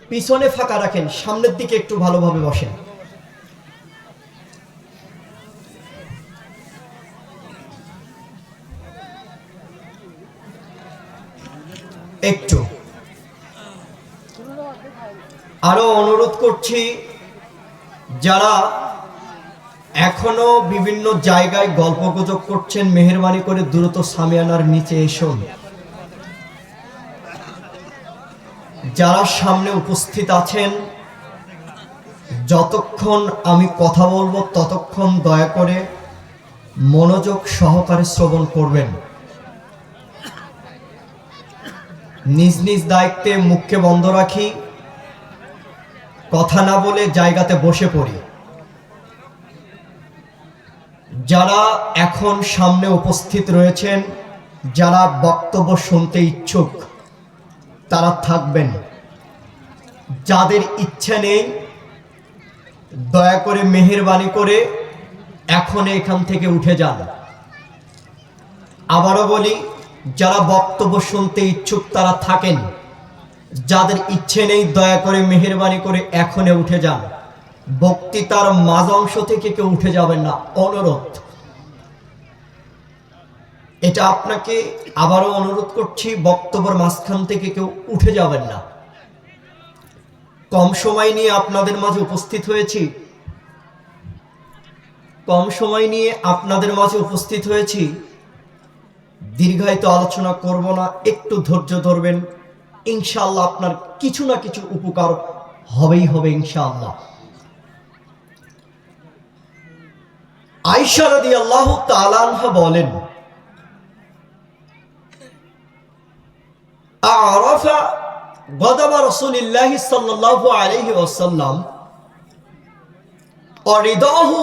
পিছনে ফাঁকা রাখেন, সামনের দিকে একটু ভালোভাবে বসেন। একটু আরো অনুরোধ করছি, যারা এখনো বিভিন্ন জায়গায় গল্পগুজব করছেন, মেহেরবানি করে দ্রুত সামিয়ানার নিচে এসুন। যারা সামনে উপস্থিত আছেন, যতক্ষণ আমি কথা বলবো ততক্ষণ দয়া করে মনোযোগ সহকারে শ্রবণ করবেন। নিজ নিজ দায়িত্বে মুখকে বন্ধ রাখি, কথা না বলে জায়গাতে বসে পড়ি। যারা এখন সামনে উপস্থিত রয়েছেন, যারা বক্তব্য শুনতে ইচ্ছুক তারা থাকবেন। যাদের ইচ্ছা নেই দয়া করে মেহেরবানি করে এখন এখান থেকে উঠে যান। আবারও বলি, যারা বক্তব্য শুনতে ইচ্ছুক তারা থাকেন, যাদের ইচ্ছে নেই দয়া করে মেহেরবানি করে এখনে উঠে যান। বক্তৃতার মাঝ অংশ থেকে কেউ উঠে যাবেন না, অনুরোধ। এটা আপনাকে আবারও অনুরোধ করছি, বক্তব্যের মাঝখান থেকে কেউ উঠে যাবেন না। কম সময় নিয়ে আপনাদের মাঝে উপস্থিত হয়েছি, দীর্ঘায়িত আলোচনা করব না, একটু ধৈর্য ধরবেন। ইনশাআল্লাহ আপনার কিছু না কিছু উপকার হবেই হবে ইনশাআল্লাহ। আয়েশা রাদিয়াল্লাহু তাআলা আনহা বলেন, আরাফা গদাব রাসূলুল্লাহ সাল্লাল্লাহু আলাইহি ওয়াসাল্লাম অরিদাহু।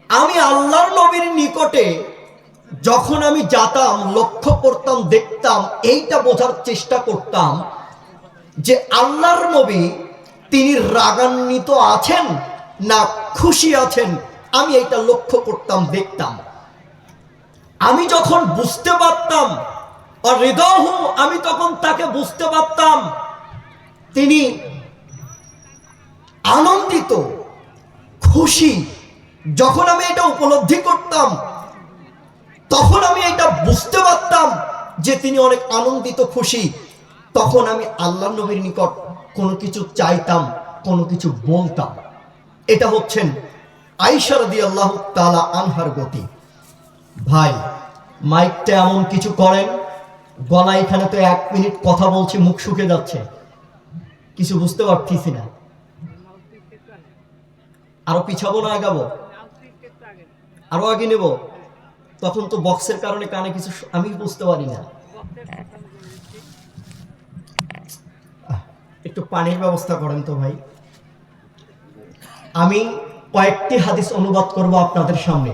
আমি আল্লাহর নবীর নিকটে যখন আমি যেতাম, লক্ষ্য করতাম, দেখতাম, এইটা বোঝার চেষ্টা করতাম যে আল্লাহর নবী তিনি রাগান্বিত আছেন না খুশি আছেন। আমি এইটা লক্ষ্য করতাম, দেখতাম। আমি যখন বুঝতে পারতাম, আর হৃদয় আমি তখন তাকে বুঝতে পারতাম তিনি আনন্দিত, খুশি। যখন আমি এটা উপলব্ধি করতাম তখন আমি এটা বুঝতে পারতাম যে তিনি অনেক আনন্দিত, খুশি। তখন আমি আল্লাহর নবীর নিকট কোনো কিছু চাইতাম, কোনো কিছু বলতাম। এটা হচ্ছেন আয়েশা রাদিয়াল্লাহু তাআলা আনহার গতি। ভাই, মাইকটা এমন কিছু করেন, গলা এখানে তো 1 মিনিট কথা বলছি, মুখ শুকে যাচ্ছে, কিছু বুঝতে পারতেছি না। আরো পিছাবো না আগাবো? আরো আগে নেব? তখন তো বক্সের কারণে কানে কিছু আমি বুঝতে পারি না। একটু পানির ব্যবস্থা করেন তো ভাই। আমি কয়েকটি হাদিস অনুবাদ করব আপনাদের সামনে।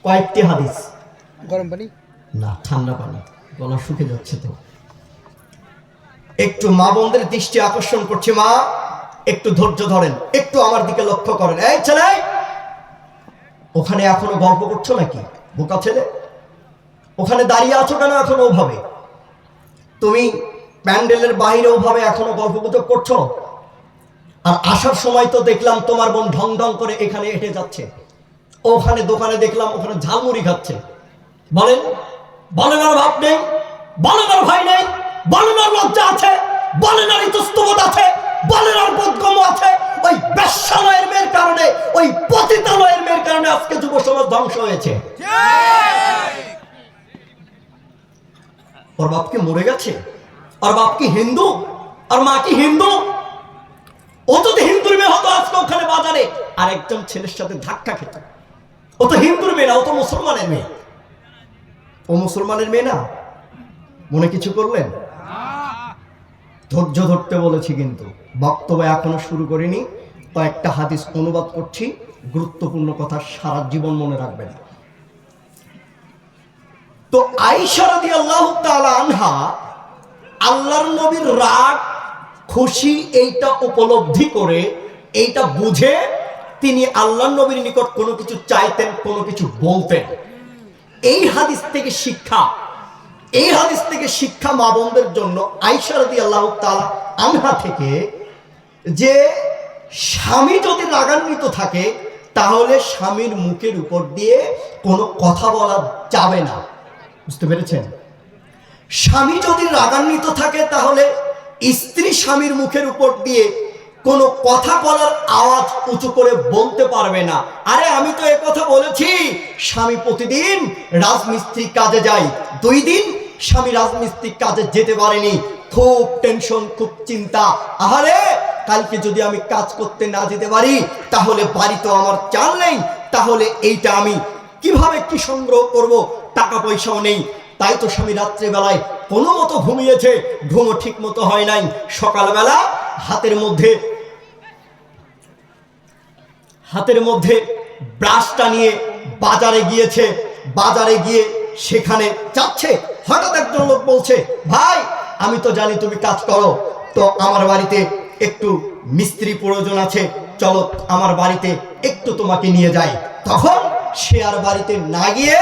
কয়েকটি হাদিস। গরম পানি না, ঠান্ডা পানি, গলা শুকে যাচ্ছে তো। একটু মা বোনদের দৃষ্টি আকর্ষণ করছে, মা একটু ধৈর্য ধরেন, একটু আমার দিকে লক্ষ্য করেন। এই ছেলে, ওখানে এখনো গল্প করছো নাকি? বোকা ছেলে, ওখানে দাঁড়িয়ে আছো কেন এখনো ওভাবে? তুমি প্যান্ডেলের বাইরে ওভাবে এখনো গল্পগুজব করছো? আর আসার সময় তো দেখলাম তোমার বোন ঢং ঢং করে এখানে হেঁটে যাচ্ছে, ওখানে দোকানে দেখলাম ওখানে ঝালমুড়ি খাচ্ছে। বলেন, বলেন আর ভাব নেই, বলেন আর ভাই নেই, বলেন আর লজ্জা আছে, বলেন আর ইতস্তবোধ আছে, বলেন আর বোধগম্য আছে। ওই বেশ্যালয়ের মেয়ের কারণে, ওই পতিতালয়ের মেয়ের কারণে আজকে যুব সমাজ ধ্বংস হয়েছে। ওর বাপ কি মরে গেছে? ওর বাপ কি হিন্দু? আর মা কি হিন্দু? ও যদি হিন্দুর মেয়ে হতো আজকে ওখানে বাজারে আর একজন ছেলের সাথে ধাক্কা খেত। ও তো হিন্দুর মেয়ে না, ও তো মুসলমানের মেয়ে। ও মুসলমানের মেয়ে না? মনে কিছু করলেন? ধৈর্য ধরতে বলেছি, কিন্তু বক্তব্য এখনো শুরু করিনি। কয়েকটা হাদিস অনুবাদ করছি, গুরুত্বপূর্ণ কথা, সারা জীবন মনে রাখবেন। তো আয়েশা রাদিয়াল্লাহু তাআলা আনহা আল্লাহর নবীর রাগ, খুশি এইটা উপলব্ধি করে, এইটা বুঝে তিনি আল্লাহর নবীর নিকট কোনো কিছু চাইতেন, কোনো কিছু বলতেন। এই হাদিস থেকে শিক্ষা, এই হাদিস থেকে শিক্ষা মা বোনদের জন্য আয়েশা রাদিয়াল্লাহু তাআলা আনহা থেকে, যে স্বামী যদি রাগান্বিত থাকে তাহলে স্বামীর মুখের উপর দিয়ে কোনো কথা বলা যাবে না। বুঝতে পেরেছেন? স্বামী যদি রাগান্বিত থাকে তাহলে স্ত্রী স্বামীর মুখের উপর দিয়ে কোনো কথা বলার আওয়াজ উঁচু করে বলতে পারবে না। আরে আমি তো একথা বলেছি, স্বামী প্রতিদিন রাজমিস্ত্রি কাজে যায়, 2 দিন স্বামী রাজমিস্ত্রি কাজে যেতে পারেনি, খুব টেনশন, খুব চিন্তা। আহারে কালকে যদি আমি কাজ করতে না যেতে পারি তাহলে বাড়ি তো আমার চাল নেই, তাহলে এইটা আমি কিভাবে কি সংগ্রহ করব, টাকা পয়সাও নেই। তাই তো স্বামী রাত্রেবেলায় কোনো মতো ঘুমিয়েছে, ঘুমও ঠিক মতো হয় নাই। সকালবেলা হাতের মধ্যে ব্রাশটা নিয়ে বাজারে গিয়েছে, বাজারে গিয়ে সেখানে যাচ্ছে, হঠাৎ একজন লোক বলছে, ভাই আমি তো জানি তুমি কাজ করো, তো আমার বাড়িতে একটু মিস্ত্রি প্রয়োজন আছে, চলো আমার বাড়িতে একটু তোমাকে নিয়ে যাই। তখন সে আর বাড়িতে না গিয়ে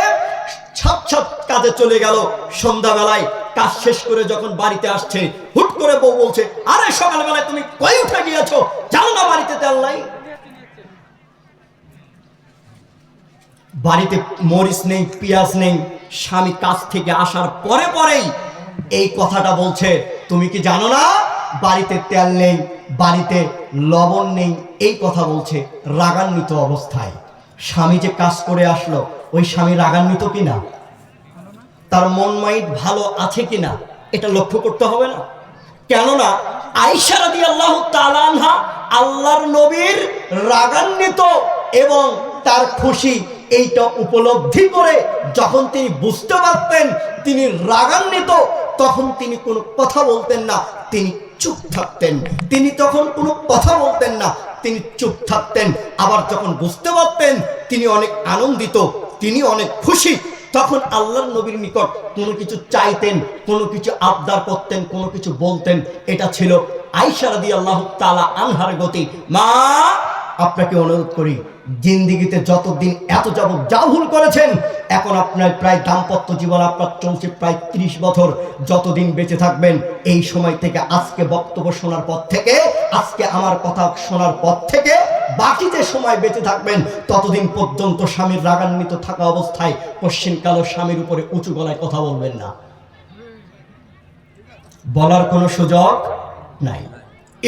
ছাপ ছাপ কাজে চলে গেল। সন্ধ্যাবেলায় কাজ শেষ করে যখন বাড়িতে আসছে, হুট করে বউ বলছে, আরে সকালবেলায় তুমি কই উঠে গিয়েছো, জানো না বাড়িতে তেল নাই, বাড়িতে মরিচ নেই, পেঁয়াজ নেই। স্বামী কাজ থেকে আসার পরেই এই কথাটা বলছে, তুমি কি জানো না বাড়িতে তেল নেই, বাড়িতে লবণ নেই, এই কথা বলছে রাগান্বিত অবস্থায়। স্বামী যে কাজ করে আসলো, ওই স্বামী রাগান্বিত কিনা, তার মন মাইন্ড ভালো আছে কিনা, এটা লক্ষ্য করতে হবে না? কেননা আয়েশা রাদিয়াল্লাহু তাআলা আনহা আল্লাহর নবীর রাগান্বিত এবং তার খুশি এইটা উপলব্ধি করে যখন তিনি বুঝতে পারতেন তিনি রাগান্বিত, তখন তিনি কোনো কথা বলতেন না, তিনি চুপ থাকতেন। তিনি তখন কোনো কথা বলতেন না, তিনি চুপ থাকতেন। আবার যখন বুঝতে পারতেন তিনি অনেক আনন্দিত, তিনি অনেক খুশি, তখন আল্লাহর নবীর নিকট কোনো কিছু চাইতেন, কোনো কিছু আবদার করতেন, কোনো কিছু বলতেন। এটা ছিল আয়েশা রাদিয়াল্লাহু তাআলা আনহার গতি। মা, আপনাকে অনুরোধ করি, জিন্দিগিতে যতদিন এত যাবত যা ভুল করেছেন, এখন আপনার প্রায় দাম্পত্য জীবন আপনার চলছে প্রায় 30 বছর, যতদিন বেঁচে থাকবেন এই সময় থেকে, আজকে বক্তব্য শোনার পর থেকে, আজকে আমার কথা শোনার পর থেকে বাকি যে সময় বেঁচে থাকবেন ততদিন পর্যন্ত স্বামীর রাগান্বিত থাকা অবস্থায় পশ্চিমকাল স্বামীর উপরে উঁচু গলায় কথা বলবেন না, বলার কোনো সুযোগ নাই।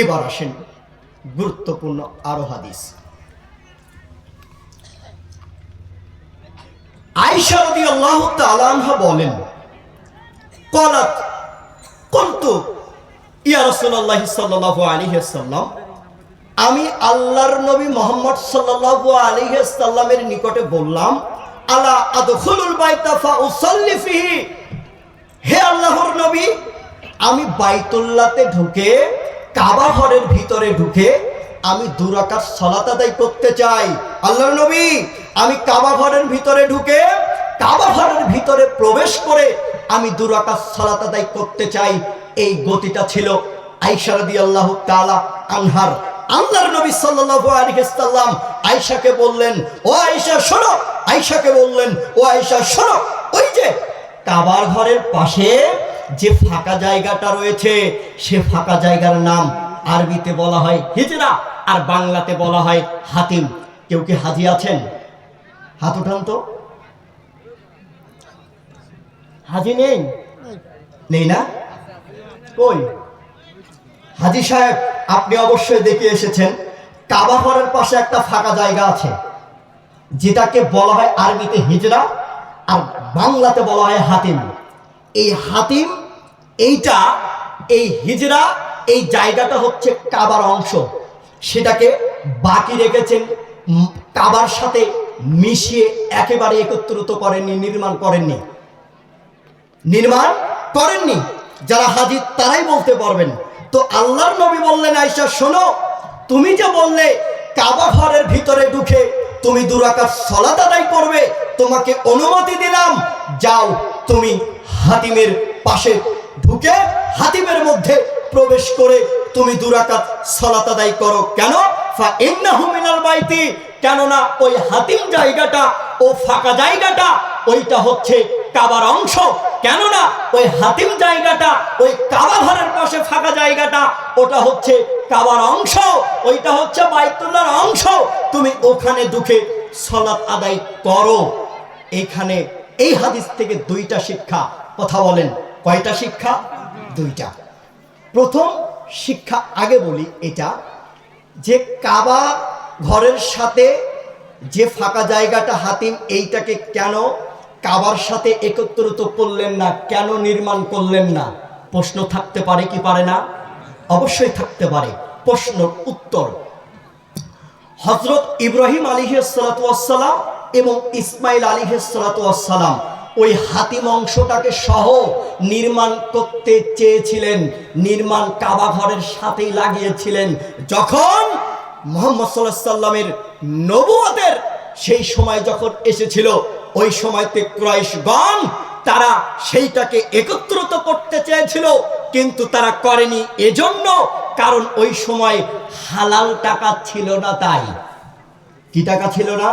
এবার আসেন গুরুত্বপূর্ণ আরো হাদিস। আয়েশা রাদিয়াল্লাহু তাআলা আনহা বলেন, ক্বালাত কুনতু ইয়া রাসূলুল্লাহ সাল্লাল্লাহু আলাইহি ওয়াসাল্লাম, আমি আল্লাহর নবী মুহাম্মদ সাল্লাল্লাহু আলাইহি ওয়াসাল্লামের নিকটে বললাম, আলা আদখুলুল বাইতা ফাউসাল্লি ফিহি, হে আল্লাহর নবী, আমি বাইতুল্লাহতে ঢুকে, কাবা ঘরের ভিতরে ঢুকে আমি 2 রাকাত সালাত আদায় করতে চাই। আল্লাহর নবী, আমি কাবা ঘরের ভিতরে ঢুকে, কাবা ঘরের ভিতরে প্রবেশ করে আমি 2 রাকাত সালাত আদায় করতে চাই। এই গতিটা ছিল আয়েশা রাদিয়াল্লাহু তাআলা আনহার। আল্লাহর নবী সাল্লাল্লাহু আলাইহি ওয়াসাল্লাম আয়েশাকে বললেন, ও আয়েশা শোনো, আয়েশাকে বললেন, ও আয়েশা শোনো, ওই যে কাবার ঘরের পাশে যে ফাঁকা জায়গাটা রয়েছে, সে ফাঁকা জায়গার নাম আরবিতে বলা হয় হিজরা, আর বাংলাতে বলা হয় হাতিম। কেউ কি হাজি আছেন? হাত উঠান তো। হাজি নেই? নেই না? কই হাজি সাহেব, আপনি অবশ্যই দেখে এসেছেন, কাবা ঘরের পাশে একটা ফাঁকা জায়গা আছে, যেটাকে বলা হয় আরবিতে হিজরা আর বাংলাতে বলা হয় হাতিম। এই হাতিম, এইটা, এই হিজরা, এই জায়গাটা হচ্ছে কাবার অংশ, সেটাকে বাকি রেখেছেন, কাবার সাথে মিশিয়ে একেবারে একত্রিত করেননি, নির্মাণ করেননি। যারা হাজি তারাই বলতে পারবেন। তো আল্লাহর নবী বললেন, আয়েশা শোনো, তুমি যে বললে কাবা ঘরের ভিতরে ঢুকে তুমি 2 রাকাত সালাত আদায় করবে, তোমাকে অনুমতি দিলাম, যাও তুমি হাতিমের পাশে ঢুকে হাতিমের মধ্যে প্রবেশ করে তুমি 2 রাকাত সালাত আদায় করো। কেন? ফা ইন্নাহু মিনাল বাইতি, কেননা ওই হাতিম জায়গাটা, ও ফাঁকা জায়গাটা, ওইটা হচ্ছে কাবার অংশ। কেননা ওই হাতিম জায়গাটা, ওই কাবা ঘরের পাশে ফাঁকা জায়গাটা, ওটা হচ্ছে কাবার অংশ, ওইটা হচ্ছে বাইতুল্লাহর অংশ। তুমি ওখানে ঢুকে সালাত আদায় করো। এখানে এই হাদিস থেকে দুইটা শিক্ষা। কথা বলেন, কয়টা শিক্ষা? দুইটা। প্রথম শিক্ষা আগে বলি এটা, যে কাবা ঘরের সাথে যে ফাঁকা জায়গাটা হাতিম, এইটাকে কেন কাবার সাথে একত্রিত করলেন না, কেন নির্মাণ করলেন না? প্রশ্ন থাকতে পারে কি পারে না? অবশ্যই থাকতে পারে। প্রশ্ন উত্তর, হযরত ইব্রাহিম আলাইহিস সালাতু ওয়াস সালাম এবং ইসমাইল আলাইহিস সালাতু ওয়াস সালাম ওই হাতিম অংশটাকে সহ নির্মাণ করতে চেয়েছিলেন, নির্মাণ কাবা ঘরের সাথেই লাগিয়েছিলেন। যখন মুহাম্মদ সাল্লাল্লাহু আলাইহি সাল্লামের নবুয়তের সেই সময় যখন এসেছিল, ওই সময়তে কুরাইশগণ তারা সেইটাকে একত্রিত করতে চেয়েছিল, কিন্তু তারা করেনি। এজন্য কারণ ওই সময় হালাল টাকা ছিল না। তাই কি টাকা ছিল না?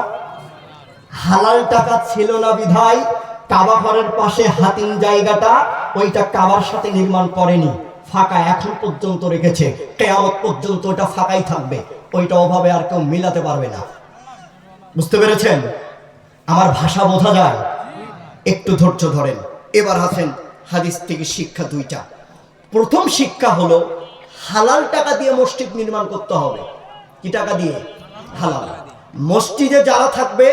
হালাল টাকা ছিল না। বিধায় কাবা ঘরের পাশে হাতিম জায়গাটা, ওইটা কাবার সাথে নির্মাণ করেনি, ফাঁকা এখন পর্যন্ত রেখেছে। কিয়ামত পর্যন্ত ওটা ফাঁকাই থাকবে। ওইটা ওভাবে আর কেউ মিলাতে পারবে না। বুঝতে পেরেছেন? আমার ভাষা বোঝা যায়? একটু ধৈর্য ধরেন। এবার আসেন হাদিস থেকে শিক্ষা দুইটা। প্রথম শিক্ষা হলো, হালাল টাকা দিয়ে মসজিদ নির্মাণ করতে হবে। কি টাকা দিয়ে? হালাল। মসজিদে যারা থাকবে,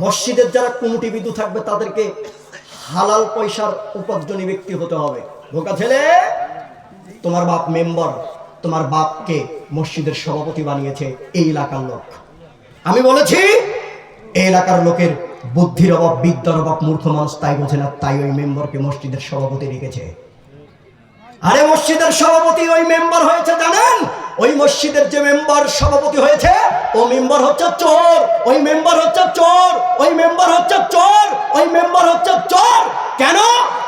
মসজিদের যারা কমিটিবিদু থাকবে, তাদেরকে হালাল পয়সার উপার্জনী ব্যক্তি হতে হবে। বোকা ছেলে, তোমার বাপ মেম্বার, তোমার বাপকে মসজিদের সভাপতি বানিয়েছে এই এলাকার লোক। আমি বলেছি এই এলাকার লোকের বুদ্ধির অভাব, বিদ্যার অভাব, মূর্খ মানুষ, তাই বোঝে না, তাই ওই মেম্বারকে মসজিদের সভাপতি রেখেছে। আরে মসজিদের সভাপতি ওই মেম্বার হয়েছে জানেন? ওই মসজিদের যে মেম্বার সভাপতি হয়েছে, ও মেম্বার হচ্ছে চোর, ওই মেম্বার হচ্ছে চোর, ওই মেম্বার হচ্ছে চোর, ওই মেম্বার হচ্ছে চোর। কেন?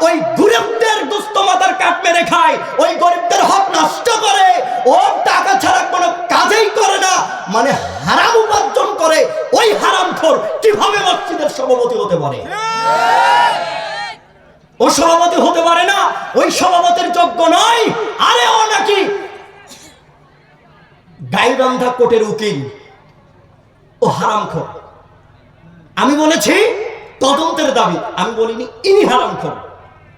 ওই গরিবদের দুস্থ মাথার কাট মেরে খায়, ওই গরিবদের হক নষ্ট করে, ও টাকা ছাড়া কোনো কাজেই করে না, মানে হারাম উপার্জন করে। ওই হারামখোর কিভাবে মসজিদের সভাপতি হতে পারে? ও সভাপতি হতে পারে না, ওই সভাপতির যোগ্য নয়। আরে ও নাকি গাইবান্ধা কোর্টের উকিল, ও হারামখোর। আমি বলেছি তদন্তের দাবি, আমি বলিনি ইনি হারামখোর।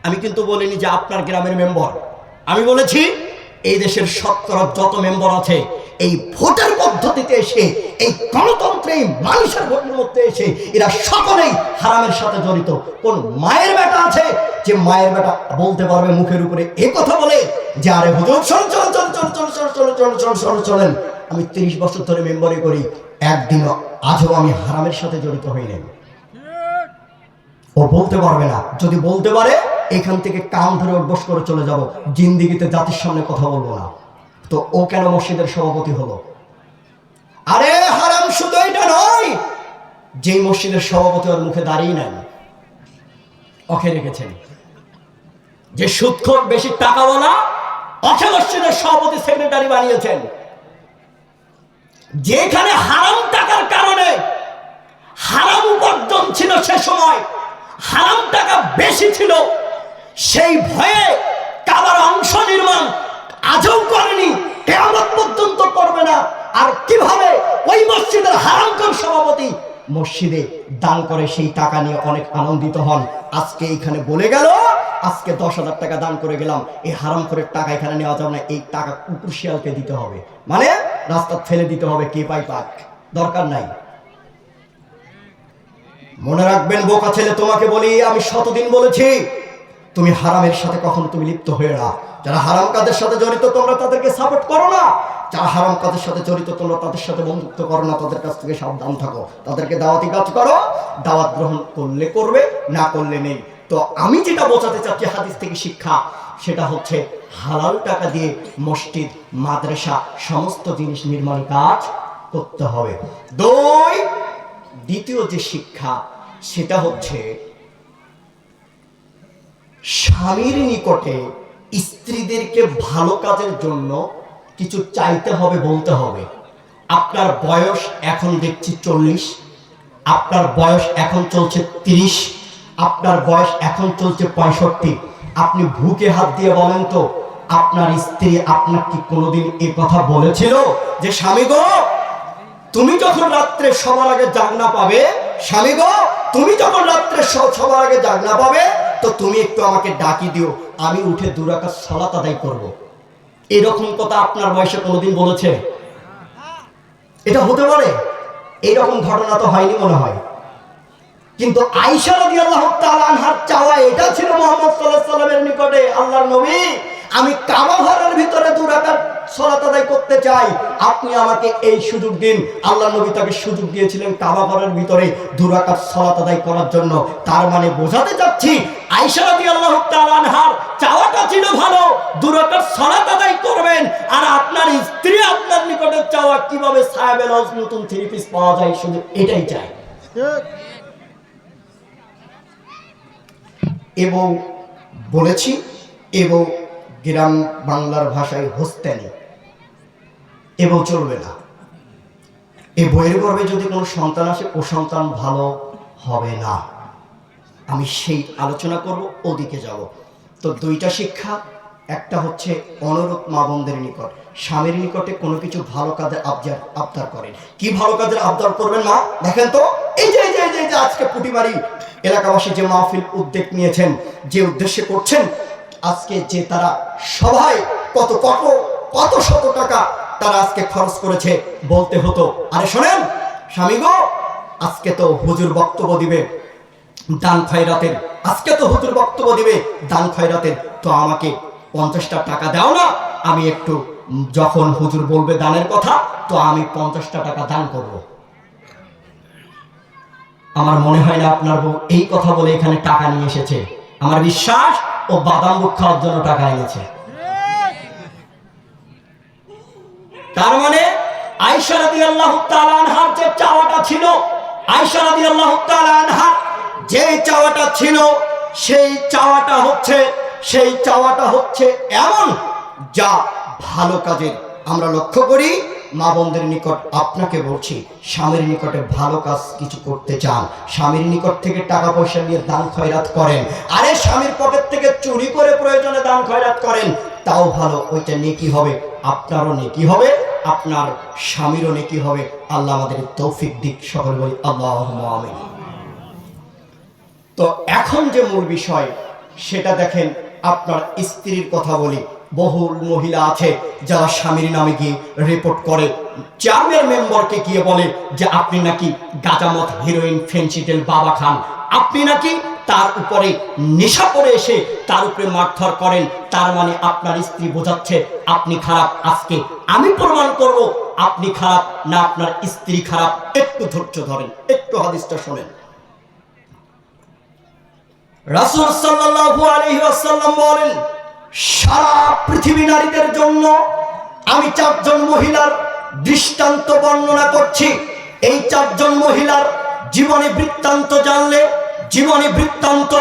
আমি কিন্তু বলিনি যে আপনার গ্রামের মেম্বার। আমি বলেছি এই দেশের শতকরা যত মেম্বার আছে, এই ভোটের পদ্ধতিতে এসে, এই গণতন্ত্রে মানুষের ভোটের মধ্যে এসে, এরা সকলেই হারামের সাথে জড়িত। কোন মায়ের বেটা আছে যে মায়ের বেটা বলতে পারবে মুখের উপরে এ কথা বলে যে আরে হুজুর চল চল চল চল চল চল চল চল চল চল চলেন? আমি 30 বছর ধরে মেম্বারি করি, একদিনও আজও আমি হারামের সাথে জড়িত হইনি। ও বলতে পারবে না। যদি বলতে পারে, এখান থেকে কান ধরে উঠবস করে চলে যাব, জিন্দিগিতে জাতির সামনে কথা বলবো না। তো ও কেন মসজিদের সভাপতি হলো? আরে হারাম শুধু এটা নয়, যেই মসজিদের সভাপতি ওর মুখে দাঁড়িয়ে নেন, ওকে রেখেছেন। যে সুদখোর, বেশি টাকাওয়ালা, ওকে মসজিদের সভাপতি সেক্রেটারি বানিয়েছেন। যেখানে হারাম টাকার কারণে হারাম উপার্জন ছিল, সে সময় হারাম টাকা বেশি ছিল, সেই ভয়ে কাবার অংশ নির্মাণ আজও করেনি, কিয়ামত পর্যন্ত করবে না। আর কিভাবে ওই মসজিদের হারামখোর সভাপতি মসজিদে দান করে, সেই টাকা নিয়ে অনেক আনন্দিত হন। আজকে এইখানে বলে গেল, আজকে 10,000 টাকা দান করে গেলাম, এই হারামখোরের টাকা এখানে নেওয়া যাবে না, এই টাকা কুকুর শিয়ালকে দিতে হবে, মানে রাস্তা ফেলে দিতে হবে, কে পাই পাক, দরকার নাই। মনে রাখবেন বোকা ছেলে, তোমাকে বলি, আমি শতদিন বলেছি, তুমি হারামের সাথে কখনো তুমি লিপ্ত হয়ে না। যারা হারাম কাজের সাথে জড়িত, তোমরা তাদেরকে সাপোর্ট করো না। যারা হারাম কাজের সাথে জড়িত, তোমরা তাদের সাথে বন্ধুত্ব করো না, তাদের কাছ থেকে সাবধান থাকো। তাদেরকে দাওয়াতি কাজ করো, দাওয়াত গ্রহণ করলে করবে, না করলে নেই। তো আমি যেটা বোঝাতে চাচ্ছি হাদিস থেকে শিক্ষা, সেটা হচ্ছে হালাল টাকা দিয়ে মসজিদ, মাদ্রাসা, সমস্ত জিনিস নির্মাণ কাজ করতে হবে। দ্বিতীয় যে শিক্ষা, সেটা হচ্ছে স্বামীর নিকটে স্ত্রীদেরকে ভালো কাজের জন্য কিছু চাইতে হবে, বলতে হবে। আপনার বয়স এখন দেখছি 40, আপনার বয়স এখন চলছে 30, আপনার বয়স এখন চলছে 65, আপনি বুকে হাত দিয়ে বলেন তো, আপনার স্ত্রী আপনাকে কি কোনোদিন এই কথা বলেছিল যে স্বামী গো তুমি যখন রাত্রে সবার আগে জাগনা পাবে, স্বামী গো তুমি যখন রাত্রে সবার আগে জাগনা পাবে তো তুমি একটু আমাকে ডাকি দিও, আমি উঠে 2 রাকাত সালাত আদায় করব? এরকম কথা আপনার বয়সে কোনোদিন বলেছে? এটা হতে পারে? এইরকম ঘটনা তো হয়নি মনে হয়। কিন্তু আয়েশা রাদিয়াল্লাহু তাআলা আনহার চাওয়া এটা ছিল মুহাম্মদ সাল্লাল্লাহু আলাইহি ওয়াসাল্লামের নিকটে, আল্লাহর নবী আমি কাবা ঘরের ভিতরে 2 রাকাত সালাত আদায় করতে চাই, আপনি আমাকে এই সুযোগ দিন। আল্লাহর নবী তাকে সুযোগ দিয়েছিলেন কাবা ঘরের ভিতরে 2 রাকাত সালাত আদায় করার জন্য। তার মানে বোঝাতে চাচ্ছি আয়েশা রাদিয়াল্লাহু তাআলা আনহার চাওয়াটা ছিল ভালো, 2 রাকাত সালাত আদায় করবেন, আর আপনার স্ত্রী আপনার নিকটে চাওয়া কিভাবে সাহেবের নতুন 3 পিস পাওয়া যায় শুধু এটাই চাই। এবং বলেছি এবং গ্রাম বাংলার ভাষায় হোস্তেনি এবং চলবে না। এই বইয়ের গর্ভে যদি কোনো সন্তান আসে ও সন্তান ভালো হবে না, আমি সেই আলোচনা করব, ওদিকে যাব। তো 2টা শিক্ষা, একটা হচ্ছে অনুরোধ মা বোনদের নিকট, স্বামীর নিকটে কোনো কিছু ভালো কাজের আবদার করেন। কি ভালো কাজের আবদার করবেন মা? দেখেন তো এই যে আজকে পুটিমারি এলাকাবাসী যে মাহফিল উদ্যোগ নিয়েছেন, যে উদ্দেশ্যে করছেন, আজকে যে তারা সবাই কত কত কত শত টাকা তারা আজকে খরচ করেছে, বলতে হতো আরে শোনেন স্বামী গো আজকে তো হুজুর বক্তব্য দিবে দান খয়রাতের, আজকে তো হুজুর বক্তব্য দিবে দান খয়রাতের, তো আমাকে 50টা টাকা দাও না, আমি একটু যখন হুজুর বলবে দানের কথা তো আমি 50টা টাকা দান করব। আমার মনে হয় না আপনার বউ এই কথা বলে এখানে টাকা নিয়ে এসেছে, আমার বিশ্বাস ও বাদাম বুক খাওয়ার জন্য টাকা এনেছে। তার মানে আয়েশা রাদিয়াল্লাহু তাআলা আনহার যে চাওয়াটা ছিল, আয়েশা রাদিয়াল্লাহু তাআলা আনহার যে চাওয়াটা ছিল, সেই চাওয়াটা হচ্ছে এমন যা ভালো কাজের। আমরা লক্ষ্য করি মা বোনদের নিকট আপনাকে বলছি, স্বামীর নিকটে ভালো কাজ কিছু করতে চান, স্বামীর নিকট থেকে টাকা পয়সা নিয়ে দান খয়রাত করেন, আরে স্বামীর পকেট থেকে চুরি করে প্রয়োজনে দান খয়রাত করেন, তাও ভালো, ওইটা নেকি হবে, আপনারও নেকি হবে, আপনার স্বামীরও নেকি হবে। আল্লাহ আমাদের তৌফিক দিক, সকলে বলি আল্লাহুম্মা আমিন। তো এখন যে মূল বিষয় সেটা দেখেন, আপনার স্ত্রীর কথা বলি। বহু মহিলা আছে যারা স্বামীর নামে গিয়ে রিপোর্ট করে, চেয়ারম্যান মেম্বারকে গিয়ে বলে যে আপনি নাকি গাঁজামদ হিরোইন ফেন্সিটেল বাবা খান, আপনি নাকি তার উপরে নেশা করে এসে তার উপরে মারধর করেন। তার মানে আপনার স্ত্রী বোঝাচ্ছে আপনি খারাপ, আজকে আমি প্রমাণ করব আপনি খারাপ না আপনার স্ত্রী খারাপ। একটু ধৈর্য ধরেন, একটু হাদিসটা শোনেন। রাসূল সাল্লাল্লাহু আলাইহি ওয়াসাল্লাম বলেন, সারা পৃথিবী নারীদের জন্য আমি 4 জন মহিলার দৃষ্টান্ত বর্ণনা করছি। এই 4 জন মহিলার জীবনী বৃত্তান্ত জানলে, জীবনী বৃত্তান্ত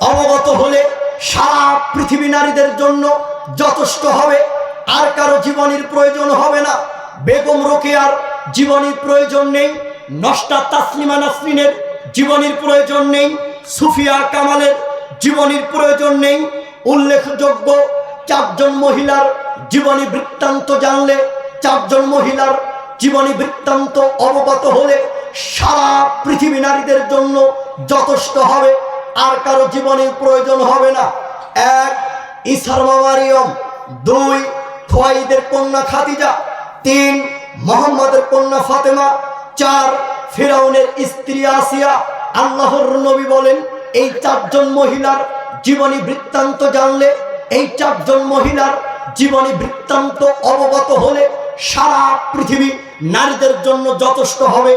অবগত হলে সারা পৃথিবী নারীদের জন্য যথেষ্ট হবে, আর কারো জীবনীর প্রয়োজন হবে না। বেগম রোকেয়ার জীবনীর প্রয়োজন নেই, নস্টা তাসলিমা নাসরিনের জীবনীর প্রয়োজন নেই, সুফিয়া কামালের জীবনীর প্রয়োজন নেই। উল্লেখযোগ্য 4 জন মহিলার জীবনী বৃত্তান্ত জানলে, 4 জন মহিলার জীবনী বৃত্তান্ত অবগত হলে সারা পৃথিবী নারীদের জন্য যথেষ্ট হবে, আর কারো জীবনের প্রয়োজন হবে না। 1 ঈসার মা মারিয়ম, 2 খুয়াইদের কন্যা খাদিজা, 3 মুহাম্মাদের কন্যা ফাতেমা, 4 ফিরাউনের স্ত্রী আসিয়া। আল্লাহর নবী বলেন এই 4 জন মহিলার জীবনী বৃত্তান্ত জানলে, এই 4 জন মহিলার জীবনী বৃত্তান্ত অবগত হলে সারা পৃথিবী নারীদের জন্য যথেষ্ট হবে,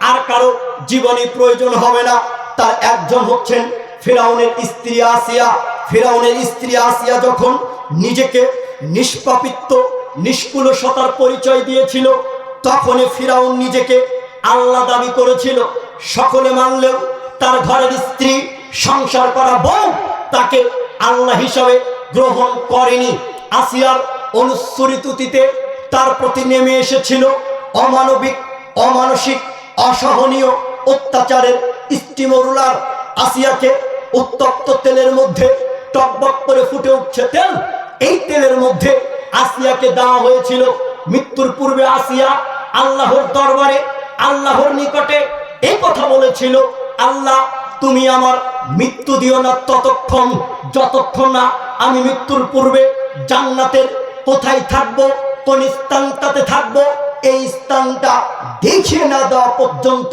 আর কারো জীবনী প্রয়োজন হবে না। তার একজন হচ্ছেন ফিরাউনের স্ত্রী আসিয়া। ফিরাউনের স্ত্রী আসিয়া যখন নিজেকে নিষ্পাপিত্ব নিষ্কুলসতার পরিচয় দিয়েছিল, তখনই ফিরাউন নিজেকে আল্লাহ দাবি করেছিল। সকলে মানলেও তার ঘরের স্ত্রী, সংসার করা বউ তাকে আল্লাহ হিসাবে গ্রহণ করেনি। আসিয়ার অনুসরিতুতিতে তার প্রতি নেমে এসেছিল অমানবিক, অমানসিক, অসহনীয় অত্যাচারের স্টিমরুলার। আসিয়াকে উত্তপ্ত তেলের মধ্যে টকবক করে ফুটে উঠছে তেল। এই তেলের মধ্যে আসিয়াকে দেওয়া হয়েছিল। মৃত্যুর পূর্বে আসিয়া আল্লাহর দরবারে, আল্লাহর নিকটে এই কথা বলেছিল, আল্লাহ তুমি আমার মৃত্যু দিও না ততক্ষণ যতক্ষণ না আমি মৃত্যুর পূর্বে জান্নাতের কোথায় থাকবো, কোন স্থানটাতে থাকবো, এই স্থানটা দেখিয়ে না দেওয়া পর্যন্ত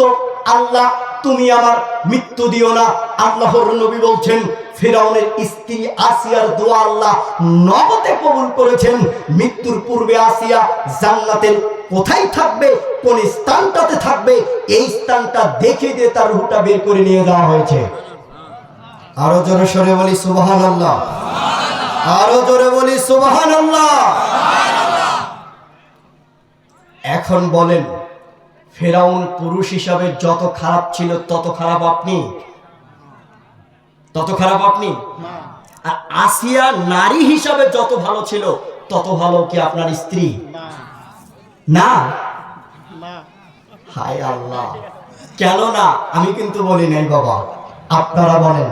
আল্লাহ তুমি আমার মৃত্যু দিও না। আল্লাহর নবী বলছেন ফিরাউনের স্ত্রী আসিয়ার দোয়া আল্লাহ নগদে কবুল করেছেন। মৃত্যুর পূর্বে আসিয়া জান্নাতের কোথায় থাকবে, কোন স্থানটাতে থাকবে, এই স্থানটা দেখে দিয়ে তার রূহটা বের করে নিয়ে যাওয়া হয়েছে। আরো জোরে সরে বলি সুবহানাল্লাহ, আরো জোরে বলি সুবহানাল্লাহ। এখন বলেন, ফেরাউন পুরুষ হিসাবে যত খারাপ ছিল তত খারাপ আপনি? তত খারাপ আপনি? আর আসিয়া নারী হিসাবে যত ভালো ছিল তত ভালো কি আপনার স্ত্রী? না। হায় আল্লাহ, কেন না? আমি কিন্তু বলি নাই বাবা, আপনারা বলেন।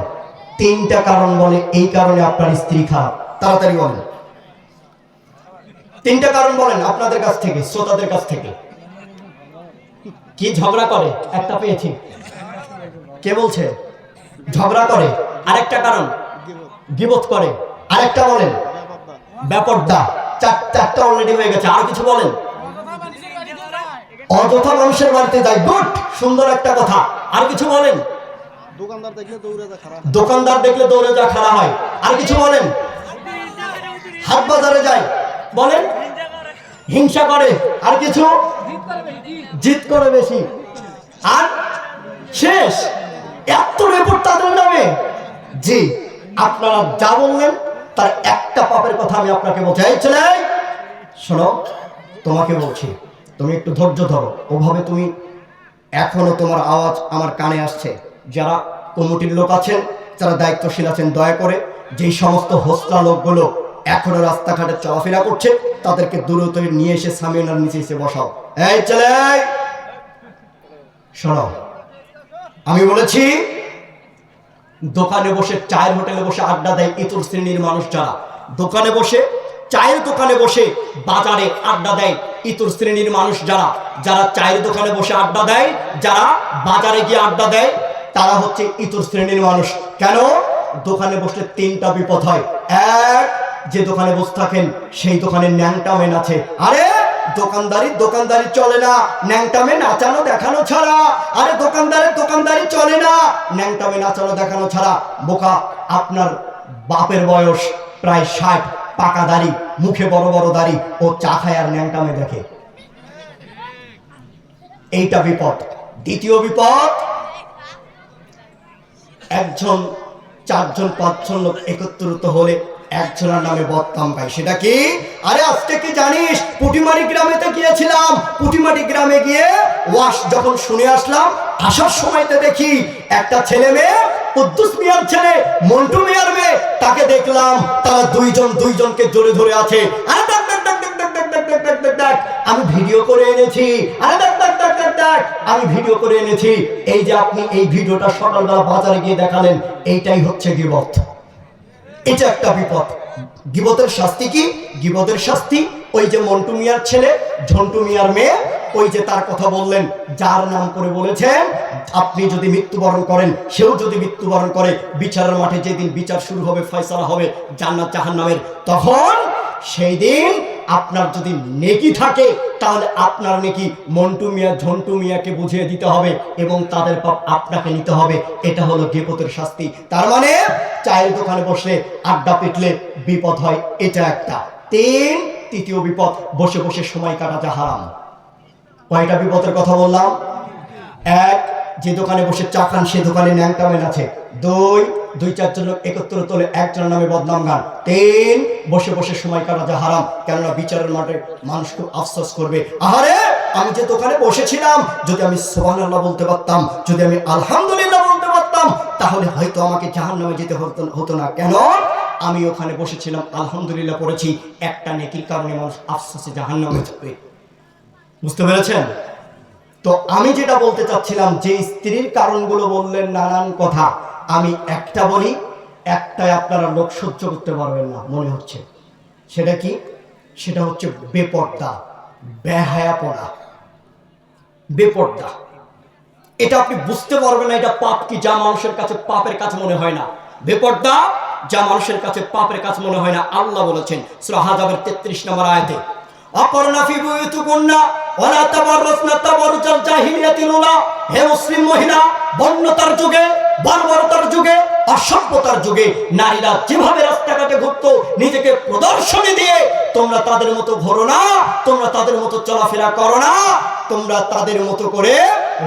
3টা কারণ বলে এই কারণে আপনার স্ত্রী খারাপ। তাড়াতাড়ি বলেন, 3টা কারণ বলেন আপনাদের কাছ থেকে, শ্রোতাদের কাছ থেকে। কি ঝগড়া করে? একটা পেয়েছি। কে বলছে? ঝগড়া করে। আরেকটা কারণ গীবত করে। আরেকটা বলেন বেপরদা। চারটা অলরেডি হয়ে গেছে। আর কিছু বলেন? অযথা মানুষের বাড়িতে যায়। গুড, সুন্দর একটা কথা। আর কিছু বলেন? দোকানদার দেখলে দৌড়ে যা খাড়া হয়। আর কিছু বলেন? হাট বাজারে যায়। বলেন হিংসা করে। আর কিছু? জিদ করে বেশি। আর শেষ, এত রিপোর্ট তাদের নামে। জি, আপনারা যা বললেন তার একটা পাপের কথা আমি আপনাকে বলছি। এই ছেলে শোনো, তোমাকে বলছি, তুমি একটু ধৈর্য ধরো। ওভাবে তুমি, এখনো তোমার আওয়াজ আমার কানে আসছে। যারা কমিটির লোক আছেন, যারা দায়িত্বশীল আছেন, দয়া করে যেই সমস্ত হোস্টা লোকগুলো এখনো রাস্তাঘাটে চলাফেরা করছে তাদেরকে দ্রুত নিয়ে এসে সামিয়ানার নিচে এসে বসাও। এই ছেলে শোনো, আমি বলেছি দোকানে বসে, চায়ের হোটেলে বসে আড্ডা দেয় ইতর শ্রেণীর মানুষ, যারা দোকানে বসে, চায়ের দোকানে বসে, বাজারে আড্ডা দেয় ইতর শ্রেণীর মানুষ, যারা চায়ের দোকানে বসে আড্ডা দেয়, যারা বাজারে গিয়ে আড্ডা দেয়, তারা হচ্ছে ইতর শ্রেণীর মানুষ। কেন? দোকানে বসলে 3টা বিপদ হয়। এক, যে দোকানে বসে থাকেন সেই দোকানে ন্যাংটামেন আছে। আরে দোকানদারি চলে না ন্যাংটামে নাচানো দেখানো ছাড়া। আরে দোকানদারি চলে না ন্যাংটামে নাচানো দেখানো ছাড়া। বোকা, আপনার বাপের বয়স প্রায় 60, পাকা দাড়ি, মুখে বড় বড় দাড়ি, ও চা খায় আর ন্যাংটামে দেখে। এইটা বিপদ। দ্বিতীয় বিপদ, 1জন 4জন 5জন লোক একত্রিত হলে একজনের নামে বদনাম গায়। সেটা কি? আরে আজকে কি জানিস, পুটিমারি গ্রামেতে গিয়েছিলাম। পুটিমারি গ্রামে গিয়ে ওয়াশ যখন শুনে আসলাম, আসার সময়তে দেখি একটা ছেলে মেয়ে, কুদ্দুস মিয়ার ছেলে, মন্টু মিয়ার মেয়ে, তাকে দেখলাম তারা দুইজনকে জোরে ধরে আছে। আরে আমি ভিডিও করে এনেছি। আরে আমি ভিডিও করে এনেছি। এই যে আপনি এই ভিডিওটা সকালবেলা বাজারে গিয়ে দেখালেন, এইটাই হচ্ছে গীবত। এটা একটা বিপদ। গীবতের শাস্তি কি? গীবতের শাস্তি ওই যে মন্টু মিয়ার ছেলে, ঝন্টু মিয়ার মেয়ে, ওই যে তার কথা বললেন, যার নাম করে বলেছেন আপনি যদি মৃত্যুবরণ করেন, সেও যদি মৃত্যুবরণ করে, বিচারের মাঠে যেদিন বিচার শুরু হবে, ফয়সালা হবে জান্নাত জাহান্নামের, তখন সেই দিন আপনার যদি নেকি থাকে তাহলে আপনার নেকি মন্টু মিয়া ঝন্টু মিয়াকে বুঝিয়ে দিতে হবে এবং তাদের পাপ আপনাকে নিতে হবে। এটা হলো গীবতের শাস্তি। তার মানে চায়ের দোকানে বসলে, আড্ডা পিটলে বিপদ হয়, এটা একটা। তৃতীয় বিপদ, বসে বসে সময় কাটাটা হারাম। কয়টা বিপদের কথা বললাম? 1, যে দোকানে বসে চা খান সে দোকানে ন্যাংটামেন আছে। 2, 4জন লোক একত্রিত হলে একজনের নামে বদনাম গান। 3, বসে বসে সময় কাটাটা হারাম। কেননা বিচারের মাঠে মানুষ খুব আফসোস করবে, আহারে আমি যে দোকানে বসেছিলাম, যদি আমি সুবহানাল্লাহ বলতে পারতাম, যদি আমি আলহামদুলিল্লাহ বলতে পারতাম, তাহলে হয়তো আমাকে জাহান্নামে যেতে হতো না। কেন? আমি ওখানে বসেছিলাম, আলহামদুলিল্লাহ পড়েছি, একটা নেকির কারণে মানুষ আফসোসে জাহান্নামে যাবে। বুঝতে পেরেছেন? তো আমি যেটা বলতে চাচ্ছিলাম, যে স্ত্রীর কারণগুলো বললেন নানান কথা, আমি একটা বলি, একটাই আপনারা লোক সহ্য করতে পারবেন না মনে হচ্ছে। সেটা কি? সেটা হচ্ছে বেপর্দা, বেহায়াপনা, বেপর্দা। এটা আপনি বুঝতে পারবেন না এটা পাপ কি, যা মানুষের কাছে পাপের কাজ মনে হয় না। বেপর্দা যা মানুষের কাছে পাপের কাজ মনে হয় না। আল্লাহ বলেছেন সূরা আহজাবের 33 নম্বর আয়াতে, অপর্ণা ফি বুয়ুতিকুন্না ওয়ালা তাবাররাসনা তাবাররুজাল জাহিলিয়াতিল উলা। হে মুসলিম মহিলা, বন্যতার যুগে, বর্বরতার যুগে, অসভ্যতার যুগে নারীরা যেভাবে রাস্তাঘাটে ঘুরতো নিজেকে প্রদর্শনী দিয়ে, তোমরা তাদের মতো ঘোরো না, তোমরা তাদের মতো চলাফেরা করো না, তোমরা তাদের মতো করে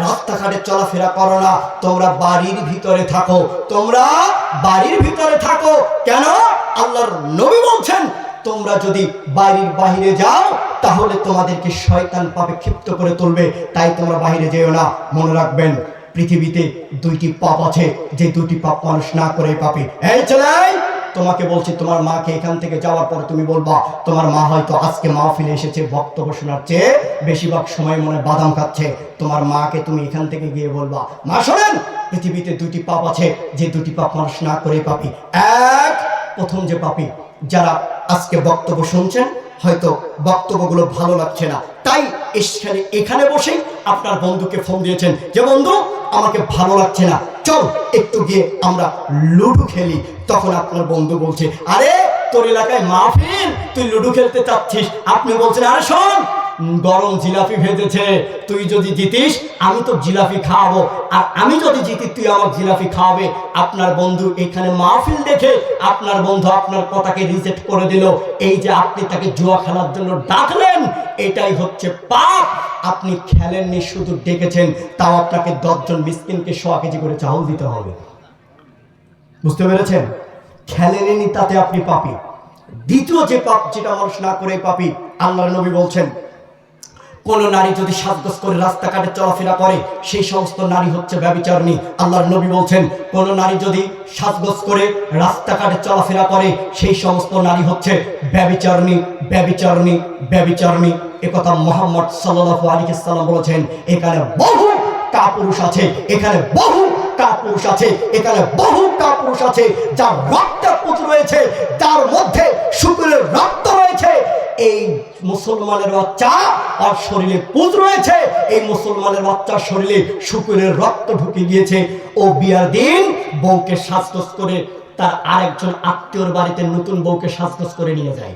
রাস্তাঘাটে চলাফেরা করো না, তোমরা বাড়ির ভিতরে থাকো, তোমরা বাড়ির ভিতরে থাকো। কেন? আল্লাহর নবী বলছেন তোমরা যদি বাড়ির বাহিরে যাও তাহলে তোমাদেরকে শয়তান পাপে ক্ষিপ্ত করে তুলবে, তাই তোমরা বাহিরে যেও না। মনে রাখবেন পৃথিবীতে দুইটি পাপ আছে, যে দুইটি পাপ মানুষ না করে পাপী। এই ছেলে, তোমাকে বলছি, তোমার মাকে এখান থেকে যাওয়ার পরে তুমি বলবা তোমার মা হয়তো আজকে মাহফিলে এসেছে বক্তব্য শোনার চেয়ে বেশিরভাগ সময় মনে বাদাম খাচ্ছে। তোমার মাকে তুমি এখান থেকে গিয়ে বলবা, মা শোনেন, পৃথিবীতে দুইটি পাপ আছে, যে দুটি পাপ মানুষ না করে পাপী। এক, প্রথম যে পাপী, যারা আজকে বক্তব্য শুনছেন হয়তো বক্তব্যগুলো ভালো লাগছে না, তাই এখানে বসেই আপনার বন্ধুকে ফোন দিয়েছেন যে বন্ধু আমাকে ভালো লাগছে না, চল একটু গিয়ে আমরা লুডো খেলি। তখন আপনার বন্ধু বলছে, আরে তোর এলাকায় মাহফিল, তুই লুডো খেলতে চাচ্ছিস। আপনি বলছেন, আরে শোন, গরম জিলাপি ভেজেছে, তুই যদি জিতিস আমি তো জিলাপি খাওয়াবো, আর আমি যদি জিতি তুই আমার জিলাপি খাওয়াবে। আপনার বন্ধু এখানে মাহফিল দেখে আপনার বন্ধু আপনার কথাকে রিজেক্ট করে দিল। এই যে আপনি তাকে জুয়া খেলার জন্য ডাকলেন, এটাই হচ্ছে পাপ। আপনি খেলেননি, শুধু ডেকেছেন, তাও আপনাকে 10 জন মিসকিনকে 100 কেজি করে চাউল দিতে হবে। বুঝতে পেরেছেন? খেলেননি তাতে আপনি পাপী। দ্বিতীয় যে পাপ, যেটা মানুষ না করে পাপী, আল্লাহর নবী বলছেন কোন নারী যদি সাজগোজ করে রাস্তাঘাটে চলাফেরা করে সেই সমস্ত নারী হচ্ছে ব্যভিচারিণী। আল্লাহর নবী বলছেন কোন নারী যদি সাজগোজ করে রাস্তাঘাটে চলাফেরা করে সেই সমস্ত নারী হচ্ছে ব্যভিচারিণী, ব্যভিচারিণী, ব্যভিচারিণী। একথা মুহাম্মদ সাল্লাল্লাহু আলাইহি ওয়াসাল্লাম বলেছেন। এখানে বহু কাপুরুষ আছে, এখানে বহু কাপুরুষ আছে, এখানে বহু কাপুরুষ আছে যার রক্তে পুঁজ রয়েছে, যার মধ্যে শুকুরের রক্ত রয়েছে। এই মুসলমানের বাচ্চা আর শরীরে পুঁজ রয়েছে, এই মুসলমানের বাচ্চার শরীরে শুকুরের রক্ত ঢুকে গিয়েছে। ও বিয়ার দিন বউকে সাজগোজ করে তার আরেকজন আত্মীয়র বাড়িতে নতুন বউকে সাজগোজ করে নিয়ে যায়।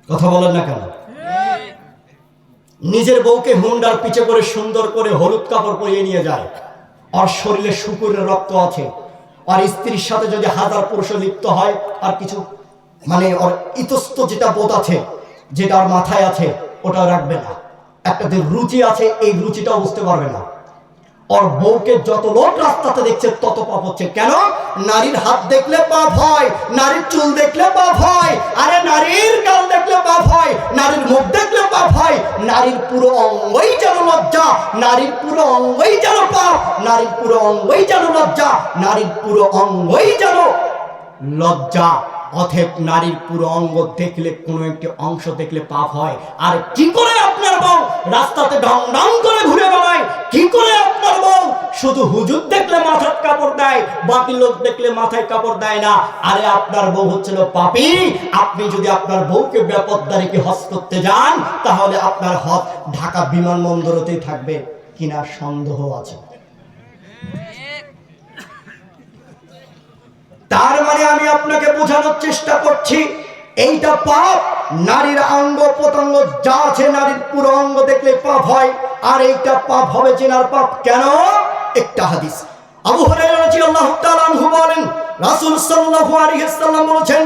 কথা বলেন না কেন? নিজের বউকে হুন্ডার পিছে করে সুন্দর করে হলুদ কাপড় পরিয়ে নিয়ে যায়, আর শরীরে শুকুরের রক্ত আছে। আর স্ত্রীর সাথে যদি 1000 পুরুষ লিপ্ত হয় আর কিছু মানে ওর ইতস্ত যেটা বোধ আছে, যেটা ওর মাথায় আছে, ওটা রাখবে না। একটা যে রুচি আছে, এই রুচিটাও বুঝতে পারবে না। ওর বউকে যত লোক রাস্তাতে দেখছে তত পাপ হচ্ছে। কেন? নারীর হাত দেখলে পাপ হয়, নারীর চুল দেখলে পাপ হয়, আরে নারীর গাল দেখলে পাপ হয়, নারীর মুখ দেখলে পাপ হয়। নারীর পুরো অঙ্গই যেন লজ্জা, নারীর পুরো অঙ্গই যেন পাপ, নারীর পুরো অঙ্গই যেন লজ্জা, নারীর পুরো অঙ্গই যেন লজ্জা। অতএব নারীর পুরো অঙ্গ দেখলে, কোনো একটি অংশ দেখলে পাপ হয়। আর কি করে আপনার বউ রাস্তাতে ঢং ঢং করে ঘুরে বেড়ায়? কি করে আপনার বউ শুধু হুজুর দেখলে মাথায় কাপড় দেয়, বাকি লোক দেখলে মাথায় কাপড় দেয় না? আরে আপনার বউ হচ্ছিল পাপী। আপনি যদি আপনার বউকে বেপরদারিকে হজ করতে যান তাহলে আপনার হজ ঢাকা বিমানবন্দরতেই থাকবে কিনা সন্দেহ আছে। তার মানে আমি আপনাকে বোঝানোর চেষ্টা করছি এইটা পাপ। নারীর অঙ্গ প্রত্যঙ্গ যা আছে, নারীর পুরো অঙ্গ দেখলে পাপ হয়, আর এইটা পাপ হবে জিনার পাপ। কেন? একটা হাদিস আবু হুরায়রা রাদিয়াল্লাহু তাআলা আনহু বলেন, রাসূল সাল্লাল্লাহু আলাইহি ওয়াসাল্লাম বলেছেন,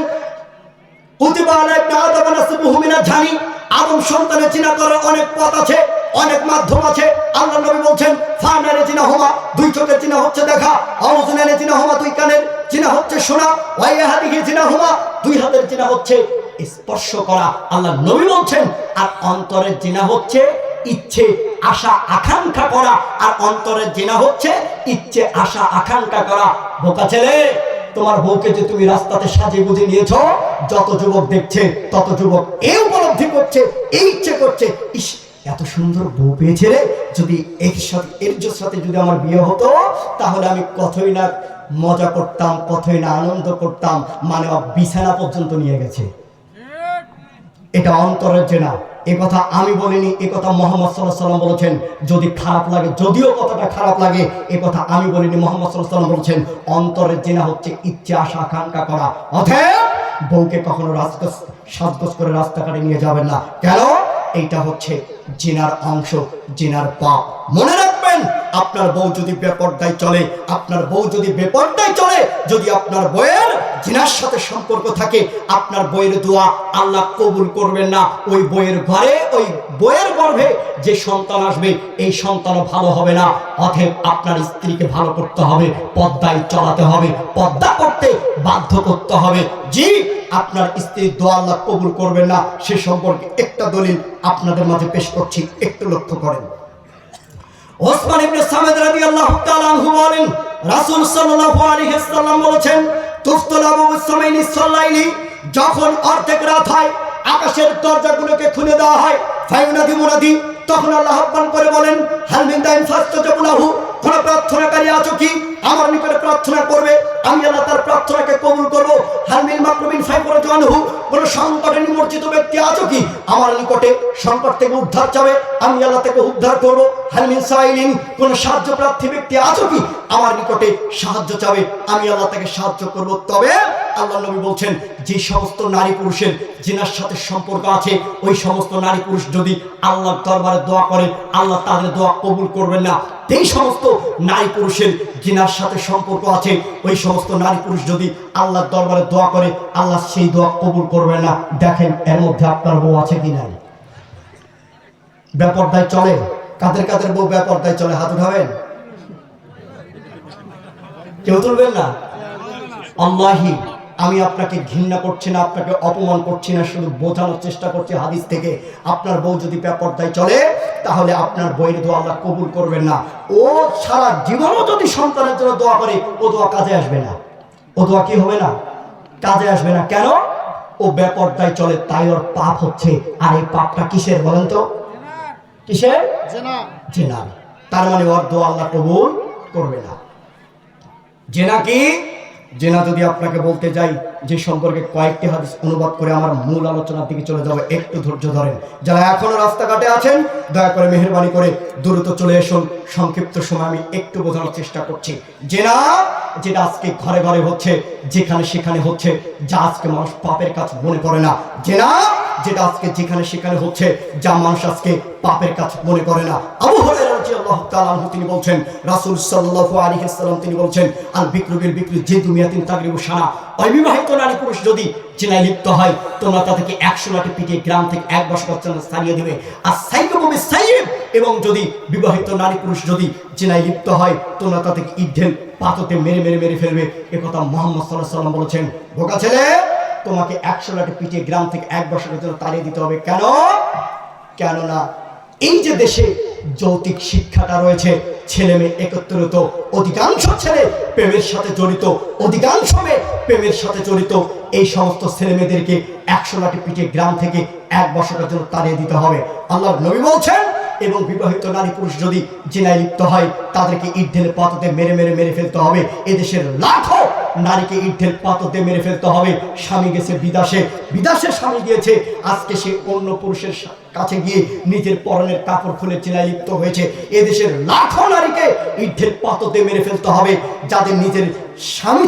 কুতিবা আলা ইবনি আদম নাসবুহু মিনাজ জানি। আদম সন্তানের জিনা করার অনেক পথ আছে, অনেক মাধ্যম আছে। আল্লাহর নবী বলছেন, ফানারে জিনা হুমা, 2 চোখের জিনা হচ্ছে দেখা, আউযুনানে জিনা হুমা, 2 কানের জিনা হচ্ছে শোনা, ওয়াইহাদিহি জিনা হুমা, 2 হাতের জিনা হচ্ছে স্পর্শ করা। আল্লাহর নবী বলছেন, আর অন্তরের জিনা হচ্ছে ইচ্ছে, আশা, আকাঙ্ক্ষা করা। আর অন্তরের জিনা হচ্ছে ইচ্ছে, আশা, আকাঙ্ক্ষা করা। বোকা ছেলে, তোমার বউকে যে তুমি রাস্তাতে সাজিয়ে গুজে নিয়েছো, যত যুবক দেখছে তত যুবক এই উপলব্ধি করছে, এই ইচ্ছে করছে, ইস এত সুন্দর বউ পেয়েছে রে, যদি এর সাথে যদি আমার বিয়ে হতো তাহলে আমি কতই না মজা করতাম, কতই না আনন্দ করতাম, মানে বিছানা পর্যন্ত নিয়ে গেছে। এটা অন্তরের জেনা। এ কথা আমি বলিনি, এ কথা মুহাম্মদ সাল্লাল্লাহু আলাইহি ওয়াসাল্লাম বলেছেন। যদি খারাপ লাগে, যদিও কথাটা খারাপ লাগে, এ কথা আমি বলিনি, মুহাম্মদ সাল্লাল্লাহু আলাইহি ওয়াসাল্লাম বলেছেন। অন্তরের জেনা হচ্ছে ইচ্ছা, আশা, আকাঙ্ক্ষা করা। অতএব বউকে কখনো সাজগোজ করে রাস্তাঘাটে নিয়ে যাবেন না। কেন? এইটা হচ্ছে জিনার অংশ, জিনার পাপ। মনে রাখবেন, আপনার বউ যদি বেপরদায় চলে, আপনার বউ যদি বেপরদায় চলে, যদি আপনার বউয়ের জিনার সাথে সম্পর্ক থাকে, আপনার বউয়ের দোয়া আল্লাহ কবুল করবেন না। ওই বউয়ের ঘরে, ওই বউয়ের গর্ভে যে সন্তান আসবে, এই সন্তানও ভালো হবে না। অতএব আপনার স্ত্রীকে ভালো করতে হবে, পর্দায় চলাতে হবে, পর্দা করতে বাধ্য করতে হবে। জি, আপনার স্ত্রীর দোয়া আল্লাহ কবুল করবেন না, সে সম্পর্কে একটা দলিল আপনাদের মাঝে পেশ করছি, একটু লক্ষ্য করেন। ওসমান ইবনে সামেদ রাদিয়াল্লাহু তাআলা আনহু বলেন, রাসূল সাল্লাল্লাহু আলাইহি ওয়াসাল্লাম বলেছেন, তুফতলাবু বিসসামাইনি সাল্লাইলি, যখন অর্ধেক রাত হয়, আকাশের দরজাগুলোকে খুলে দেওয়া হয়, ফায়ুনাদি মুনাদি, তখন আল্লাহ আহ্বান করে বলেন, হাল মিন দাইন ফাস্তাজাবু লাহু, কোন প্রার্থনাকারী আছো কি আমার নিকটে প্রার্থনা করবে, আমি আল্লাহ তার প্রার্থনাকে কবুল করব। হাল মিন মাকরুবিন ফায়ফরাজু আনহু, কোন সংকটে নিমজ্জিত ব্যক্তি আছো কি আমার নিকটে সংকট থেকে উদ্ধার চাবে, আমি আল্লাহ তাকে উদ্ধার করব। হাল মিন সাইলিন, কোন সাহায্য প্রার্থী ব্যক্তি আছো কি আমার নিকটে সাহায্য চাবে, আমি আল্লাহ তাকে সাহায্য করব। তবে আল্লাহ নবী বলছেন, যে সমস্ত নারী পুরুষের জিনার সাথে সম্পর্ক আছে, ওই সমস্ত নারী পুরুষ যদি আল্লাহর দরবারে দোয়া করে, আল্লাহ তাদের দোয়া কবুল করবেন না। এই সমস্ত নারী পুরুষের জিনার সাথে সম্পর্ক আছে, ওই সমস্ত নারী পুরুষ যদি আল্লাহর দরবারে দোয়া করে, আল্লাহ সেই দোয়া কবুল করবেন না। দেখেন এর মধ্যে আপনার বউ আছে কি নাই? বেপরদায় চলে? কাদের কাদের বউ বেপরদায় চলে? হাত উঠাবেন। কেউ তুলবেন না? আল্লাহি, আমি আপনাকে ঘৃণা করছি না, আপনাকে অপমান করছি না, শুধু বোঝানোর চেষ্টা করছি হাদিস থেকে। আপনার বউ যদি বেপরদায় চলে, তাহলে আপনার বউয়ের দোয়া আল্লাহ কবুল করবেন না। ও সারা জীবনও যদি সন্তানের জন্য দোয়া করে, ও দোয়া কাজে আসবে না। ও দোয়া কি হবে না? কাজে আসবে না। কেন? ও বেপরদায় চলে, তাই ওর পাপ হচ্ছে। আর এই পাপটা কিসের বলেন তো? কিসের? জিনা। তার মানে ওর দোয়া আল্লাহ কবুল করবে না। জিনা কি? জিনা যদি আপনাকে বলতে যাই, যে সম্পর্কে কয়েকটি হাদিস অনুবাদ করে আমার মূল আলোচনার দিকে চলে যাবে, একটু ধৈর্য ধরেন। যারা এখনো রাস্তাঘাটে আছেন, দয়া করে মেহেরবানি করে দ্রুত চলে আসুন। সংক্ষিপ্ত সময় আমি একটু বোঝানোর চেষ্টা করছি। জিনা যেটা আজকে ঘরে ঘরে হচ্ছে, যেখানে সেখানে হচ্ছে, যা আজকে মানুষ পাপের কাজ মনে করে না। জিনা যেটা আজকে যেখানে সেখানে হচ্ছে, যা মানুষ আজকে পাপের কাজ মনে করে না। আবু হুরায়রা রাদিয়াল্লাহু তাআলা আনহু তিনি বলছেন, রাসূল সাল্লাল্লাহু আলাইহি ওয়াসাল্লাম তিনি বলছেন, আল বিকরু বিল বিকরি জিদুমিয়াতিন তাগরিবু শানা, অবিবাহিত নারী পুরুষ যদি জিনায় লিপ্ত হয়, তোমরা তাদেরকে 100 লাঠি পিটিয়ে গ্রাম থেকে 1 বছর পর্যন্ত ছাড়িয়ে দেবে। আর সাইয়্যিবু বিসাইয়্যিব, এবং যদি বিবাহিত নারী পুরুষ যদি জিনায় লিপ্ত হয়, তোমরা তাদেরকে ইট-ঢেল পাথরে মেরে মেরে মেরে ফেলবে। একথা মুহাম্মদ সাল্লাল্লাহু আলাইহি ওয়াসাল্লাম বলেছেন। বোকা ছেলে, তোমাকে 100 লাঠি পিটিয়ে গ্রাম থেকে 1 বছরের জন্য তাড়িয়ে দিতে হবে। কেন? কেননা এই যে দেশে যৌতিক শিক্ষাটা রয়েছে, ছেলে মেয়ে একত্রিত, অধিকাংশ ছেলে প্রেমের সাথে জড়িত, অধিকাংশ মেয়ে প্রেমের সাথে জড়িত। এই সমস্ত ছেলে মেয়েদেরকে 100 লাঠি পিটিয়ে গ্রাম থেকে 1 বছরের জন্য তাড়িয়ে দিতে হবে। আল্লাহর নবী বলছেন, এবং বিবাহিত নারী পুরুষ যদি জিনায় লিপ্ত হয়, তাদেরকে ইট ঢেলে পাথরে মেরে মেরে মেরে ফেলতে হবে। এদেশের লাখো নারীকে ইট ঢেলে পাথরে মেরে ফেলতে হবে। স্বামী গেছে বিদেশে, বিদেশে স্বামী গিয়েছে, আজকে সে অন্য পুরুষের কাছে গিয়ে নিজের পরনের কাপড় খুলে জিনায় লিপ্ত হয়েছে। এদেশের লাখো নারীকে ইট ঢেলে পাথরে মেরে ফেলতে হবে, যাদের নিজের স্বামী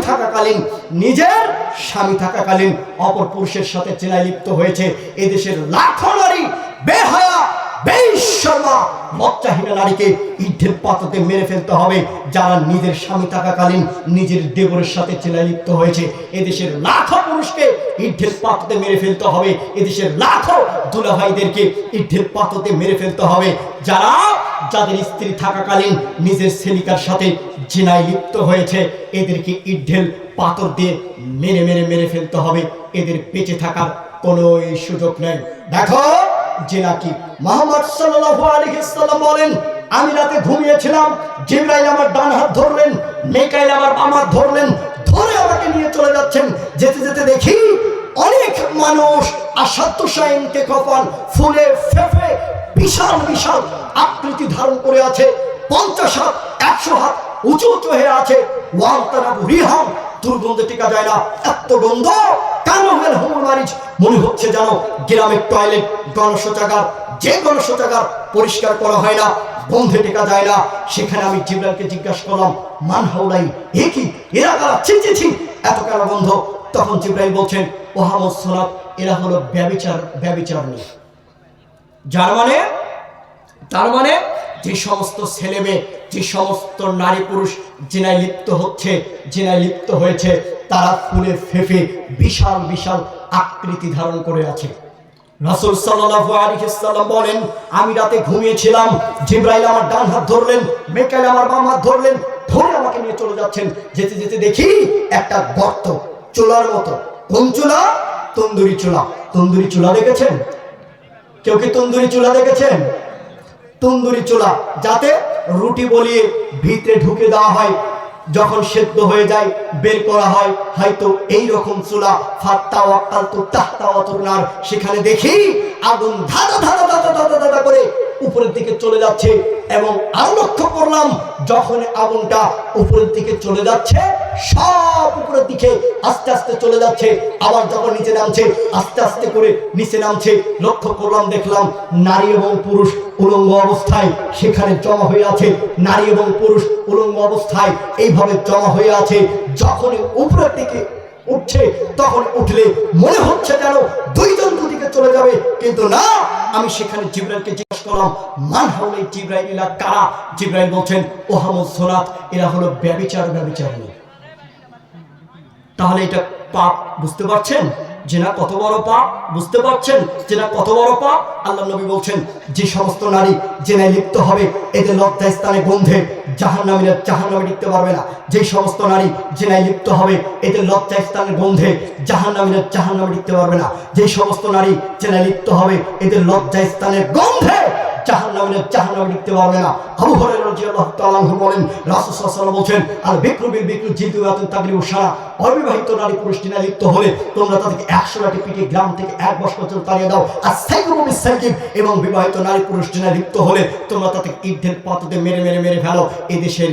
থাকাকালীন অপর পুরুষের সাথে জিনায় লিপ্ত হয়েছে। এদেশের লাখো নারী বেহায়া বেশরমা লজ্জাহীনা নারীকে ইটের পাথরে মেরে ফেলতে হবে, যারা নিজের স্বামী থাকাকালীন নিজের দেবরের সাথে জিনায় লিপ্ত হয়েছে। এদেশের লাখো পুরুষকে ইটের পাথরে মেরে ফেলতে হবে। এদেশের লাখো দুলাভাইদেরকে ইটের পাথরে মেরে ফেলতে হবে, যাদের স্ত্রী থাকাকালীন নিজের ছেলিকার সাথে জিনায় লিপ্ত হয়েছে। এদেরকে ইট-ঢেল পাথর দিয়ে মেরে মেরে মেরে ফেলতে হবে। এদের বেঁচে থাকার কোনো সুযোগ নেই। দেখো জিনা কি? মুহাম্মদ সাল্লাল্লাহু আলাইহি ওয়াসাল্লাম বলেন, আমি রাতে ঘুমিয়েছিলাম, জিবরাইল আমার ডান হাত ধরলেন, মিকাইল আমার বাম হাত ধরলেন, ধরে আমাকে নিয়ে চলে যাচ্ছেন। যেতে যেতে দেখি অনেক মানুষ আসাদ্দু শাইনকে কফন ফুলে ফেফে বিশাল বিশাল আকৃতি ধারণ করে আছে, 50 হাত 100 হাত উঁচু উঁচু হয়ে আছে। দুর্গন্ধে টিকা যায় না, এত গন্ধ। মনে হচ্ছে যেন গ্রামের টয়লেট, গণশৌচাগার, যে গণশৌচাগার পরিষ্কার করা হয় না, গন্ধে টেকা যায় না। সেখানে আমি জিবরাইলকে জিজ্ঞাসা করলাম, মান হাউলাই, এ কি, এরা কারা, ছি ছি ছি, এত কেন গন্ধ? তখন জিবরাইল বলছেন, ওহামুস সুনাত, এরা হলো ব্যভিচারী। তার মানে যে সমস্ত ছেলে মেয়ে, যে সমস্ত নারী পুরুষ জিনায় লিপ্ত হয়েছে, তারা ফুলে ফেঁপে বিশাল বিশাল আকৃতি ধারণ করে আছে। রাসূল সাল্লাল্লাহু আলাইহি ওয়াসাল্লাম বলেন, আমি রাতে ঘুমিয়েছিলাম, জিবরাইল আমার ডান হাত ধরলেন, মিকাইল আমার বাম হাত ধরলেন, ধরে আমাকে নিয়ে চলে যাচ্ছেন। যেতে যেতে দেখি একটা গর্ত, চুলার মতো। কোন চুলা? তন্দুরি চুলা। তন্দুরি চুলা দেখেছেন? কেউ কি তন্দুরি চুলা দেখেছেন? তন্দুরি চুলা, যাতে রুটি বলিয়ে ভিতরে ঢুকে দেওয়া হয়, যখন সেদ্ধ হয়ে যায় বের করা হয়, হয়তো এই রকম চুলা। সেখানে দেখি আগুন ধাঁধা ধাঁধা ধাঁধা ধাঁধা ধাঁধা করে উপরের দিকে চলে যাচ্ছে। এবং আরো লক্ষ্য করলাম, যখন আগুনটা উপরের দিকে চলে যাচ্ছে, সব উপরের দিকে আস্তে আস্তে চলে যাচ্ছে। আবার যখন নিচে নামছে, আস্তে আস্তে করে নিচে নামছে। লক্ষ্য করলাম, দেখলাম নারী এবং পুরুষ উলঙ্গ অবস্থায় সেখানে জমা হয়ে আছে। নারী এবং পুরুষ উলঙ্গ অবস্থায় এইভাবে জমা হয়ে আছে। যখন উপরের দিকে উঠছে, তখন উঠলে মনে হচ্ছে যেন দুইজন দুদিকে চলে যাবে, কিন্তু না। আমি সেখানে জিবরাইলকে জিজ্ঞেস করলাম, মান হাউলাই জিবরাইল, ইলা কারা? জিবরাইল বলছেন, ওহামুস সুনাত, এরা হলো ব্যভিচারী। তাহলে এটা পাপ, বুঝতে পারছেন যে না কত বড় পাপ? বুঝতে পারছেন যে না কত বড় পাপ? আল্লাহ নবী বলছেন, যে সমস্ত নারী জেনায় লিপ্ত হবে, এদের লজ্জা স্থানে গন্ধে জাহান্নামে টিকতে পারবে না। যে সমস্ত নারী জেনায় লিপ্ত হবে, এদের লজ্জা স্থানের গন্ধে জাহান্নামে টিকতে পারবে না। যে সমস্ত নারী জেনায় লিপ্ত হবে, এদের লজ্জা স্থানের গন্ধে জাহান্নামে লিখতে পারবে না। আবু হুরায়রা রাদিয়াল্লাহু তাআলা আনহু বলেন, রাসূল সাল্লাল্লাহু আলাইহি ওয়াসাল্লাম বলেন, আল বিকরু বিল বিকরু জিলদুয়াতুন তাগরিবু সারা। অবিবাহিত নারী পুরুষ জিনায় লিপ্ত হলে তোমরা তাদেরকে 100 লাঠি পিটিয়ে গ্রাম থেকে 1 বর্ষ পর্যন্ত তাড়িয়ে দাও। আর সাইকুবু বিসাইকিব, এবং বিবাহিত নারী পুরুষ জিনায় লিপ্ত হলে তোমরা তাদেরকে ইটের পাথরে মেরে ফেলো। এই দেশের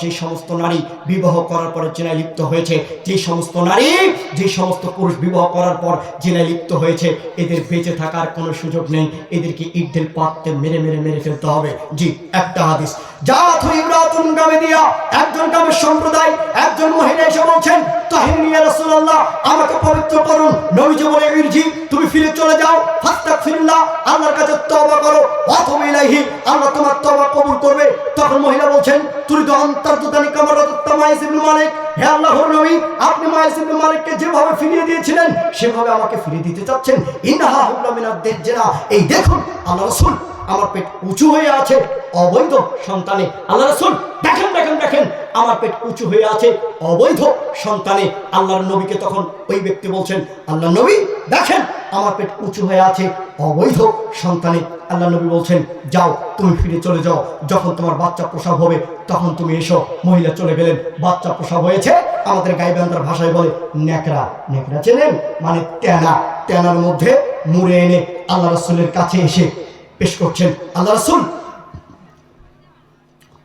সেই সমস্ত নারী বিবাহ করার পরে জিনায় লিপ্ত হয়েছে, যে সমস্ত পুরুষ বিবাহ করার পর জিনায় লিপ্ত হয়েছে, এদের বেঁচে থাকার কোনো সুযোগ নেই। এদেরকে ইটের পাথরে মেরে ফেলতে হবে। জি, একটা হাদিস, জাতু ইমরাতুন গামেদিয়া, একজন গামের সম্প্রদায়, একজন মহিলা এসে বলছেন, তাহিরনি ইয়া রাসূলুল্লাহ, আমাকে পবিত্র করুন। নবীজি বলে, ইরজি, তুমি ফিরে চলে যাও, ফাস্তাগফিরুল্লাহ, আল্লাহর কাছে তওবা করো, ওয়াতুবু ইলাইহি, আল্লাহ তোমার তওবা কবুল করবে। তখন মহিলা বলছেন, তুরিদু আনতারদুদানি কামা রাদাত্তা মাইস ইবনে মালিক, হে আল্লাহর নবী, আপনি মাইস ইবনে মালিককে যেভাবে ফিরিয়ে দিয়েছিলেন সেভাবে আমাকে ফিরিয়ে দিতে চাচ্ছেন। ইন্নাহা হুবলা মিনাদ দাজ্জালা, এই দেখুন আল্লাহ রাসূল, আমার পেট উঁচু হয়ে আছে অবৈধ সন্তানে। আল্লাহ রাসূল দেখেন, আমার পেট উঁচু হয়ে আছে অবৈধ সন্তানে। আল্লাহর নবীকে তখন ওই ব্যক্তি বলছেন, আল্লাহ নবী দেখেন, আমার পেট উঁচু হয়ে আছে অবৈধ সন্তানে। আল্লাহ নবী বলছেন, যাও, তুমি ফিরে চলে যাও, যখন তোমার বাচ্চা প্রসব হবে তখন তুমি এসো। মহিলা চলে গেলেন। বাচ্চা প্রসব হয়েছে, আমাদের গাইবান্ধার ভাষায় বলে নেকড়া চেনেন, মানে তেনার মধ্যে মুড়ে এনে আল্লাহ রাসূলের কাছে এসে পেশ করছেন, আল্লাহ রাসূল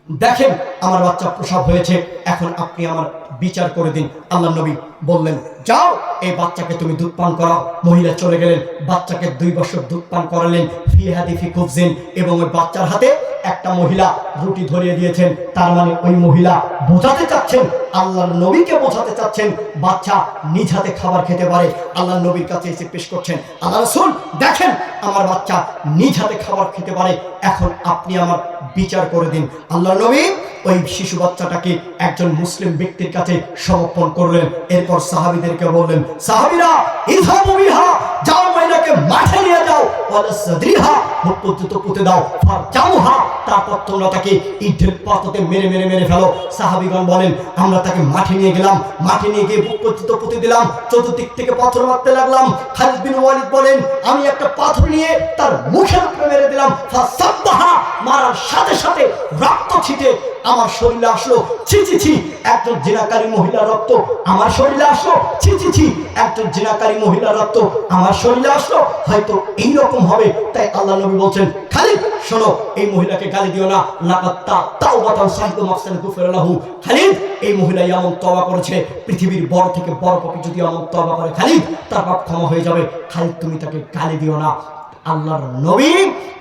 দেখেন, আমার বাচ্চা প্রসব হয়েছে, এখন আপনি আমার বিচার করে দিন। আল্লাহ নবী বললেন, যাও, এই বাচ্চাকে তুমি দুধ পান করাও। মহিলা চলে গেলেন, বাচ্চাকে 2 বছর দুধ পান করালেন। ফি হাদিফি খুবজিন, এবং ওই বাচ্চার হাতে একটা মহিলা রুটি ধরিয়ে দিয়েছেন। তার মানে ওই মহিলা বোঝাতে চাচ্ছেন, আল্লাহর নবীকে বোঝাতে চাচ্ছেন, বাচ্চা নিজ হাতে খাবার খেতে পারে। আল্লাহর নবীর কাছে এসে পেশ করছেন, আল্লাহ রাসূল দেখেন, আমার বাচ্চা নিজ হাতে খাবার খেতে পারে, এখন আপনি আমার বিচার করে দিন। আল্লাহর নবী ওই শিশু বাচ্চাটাকে একজন মুসলিম ব্যক্তির কাছে সমর্পণ করলেন। এরপর সাহাবীদেরকে বললেন, সাহাবীরা, ইযহাবু বিহা, যাও, মহিলাকে মাঠে নিয়ে যাও, ওয়ালা সাদরিহা, মুখ পর্যন্ত পুঁতে দাও, ফারজামুহা, তারপর তোমরা তাকে ইটের পাথরে মেরে ফেলো। সাহাবীগণ বলেন, আমরা তাকে মাঠে নিয়ে গেলাম, মাঠে নিয়ে গিয়ে বুক পর্যন্ত পুঁতে দিলাম, চতুর্দিক থেকে পাথর মারতে লাগলাম। খালিদ বিন ওয়ালিদ বলেন, আমি একটা পাথর নিয়ে তার মুখের উপরে মেরে দিলাম, ফাসাব্বাহা, মারার সাথে সাথে রক্ত ছিটে আমার শরীরে আসলো, ছি ছি ছি, একজন জিনাকারী মহিলার রক্ত আমার শরীরে আসলো, ছি ছি ছি, একজন জিনাকারী মহিলার রক্ত আমার শরীরে আসলো, হয়তো এইরকম হবে। তাই আল্লাহ নবী বলছেন, খালিদ শোনো, এই মহিলাকে গালি দিও না, লাকাত্তা তাওবাতান সাহিদু মাফসান গুফিরা লাহু। খালিদ, এই মহিলা এমন তওবা করেছে, পৃথিবীর বড় থেকে বড় পাপী যদি এমন তওবা করে খালিদ, তার পাপ ক্ষমা হয়ে যাবে। খালিদ, তুমি তাকে গালি দিও না। আল্লাহর নবী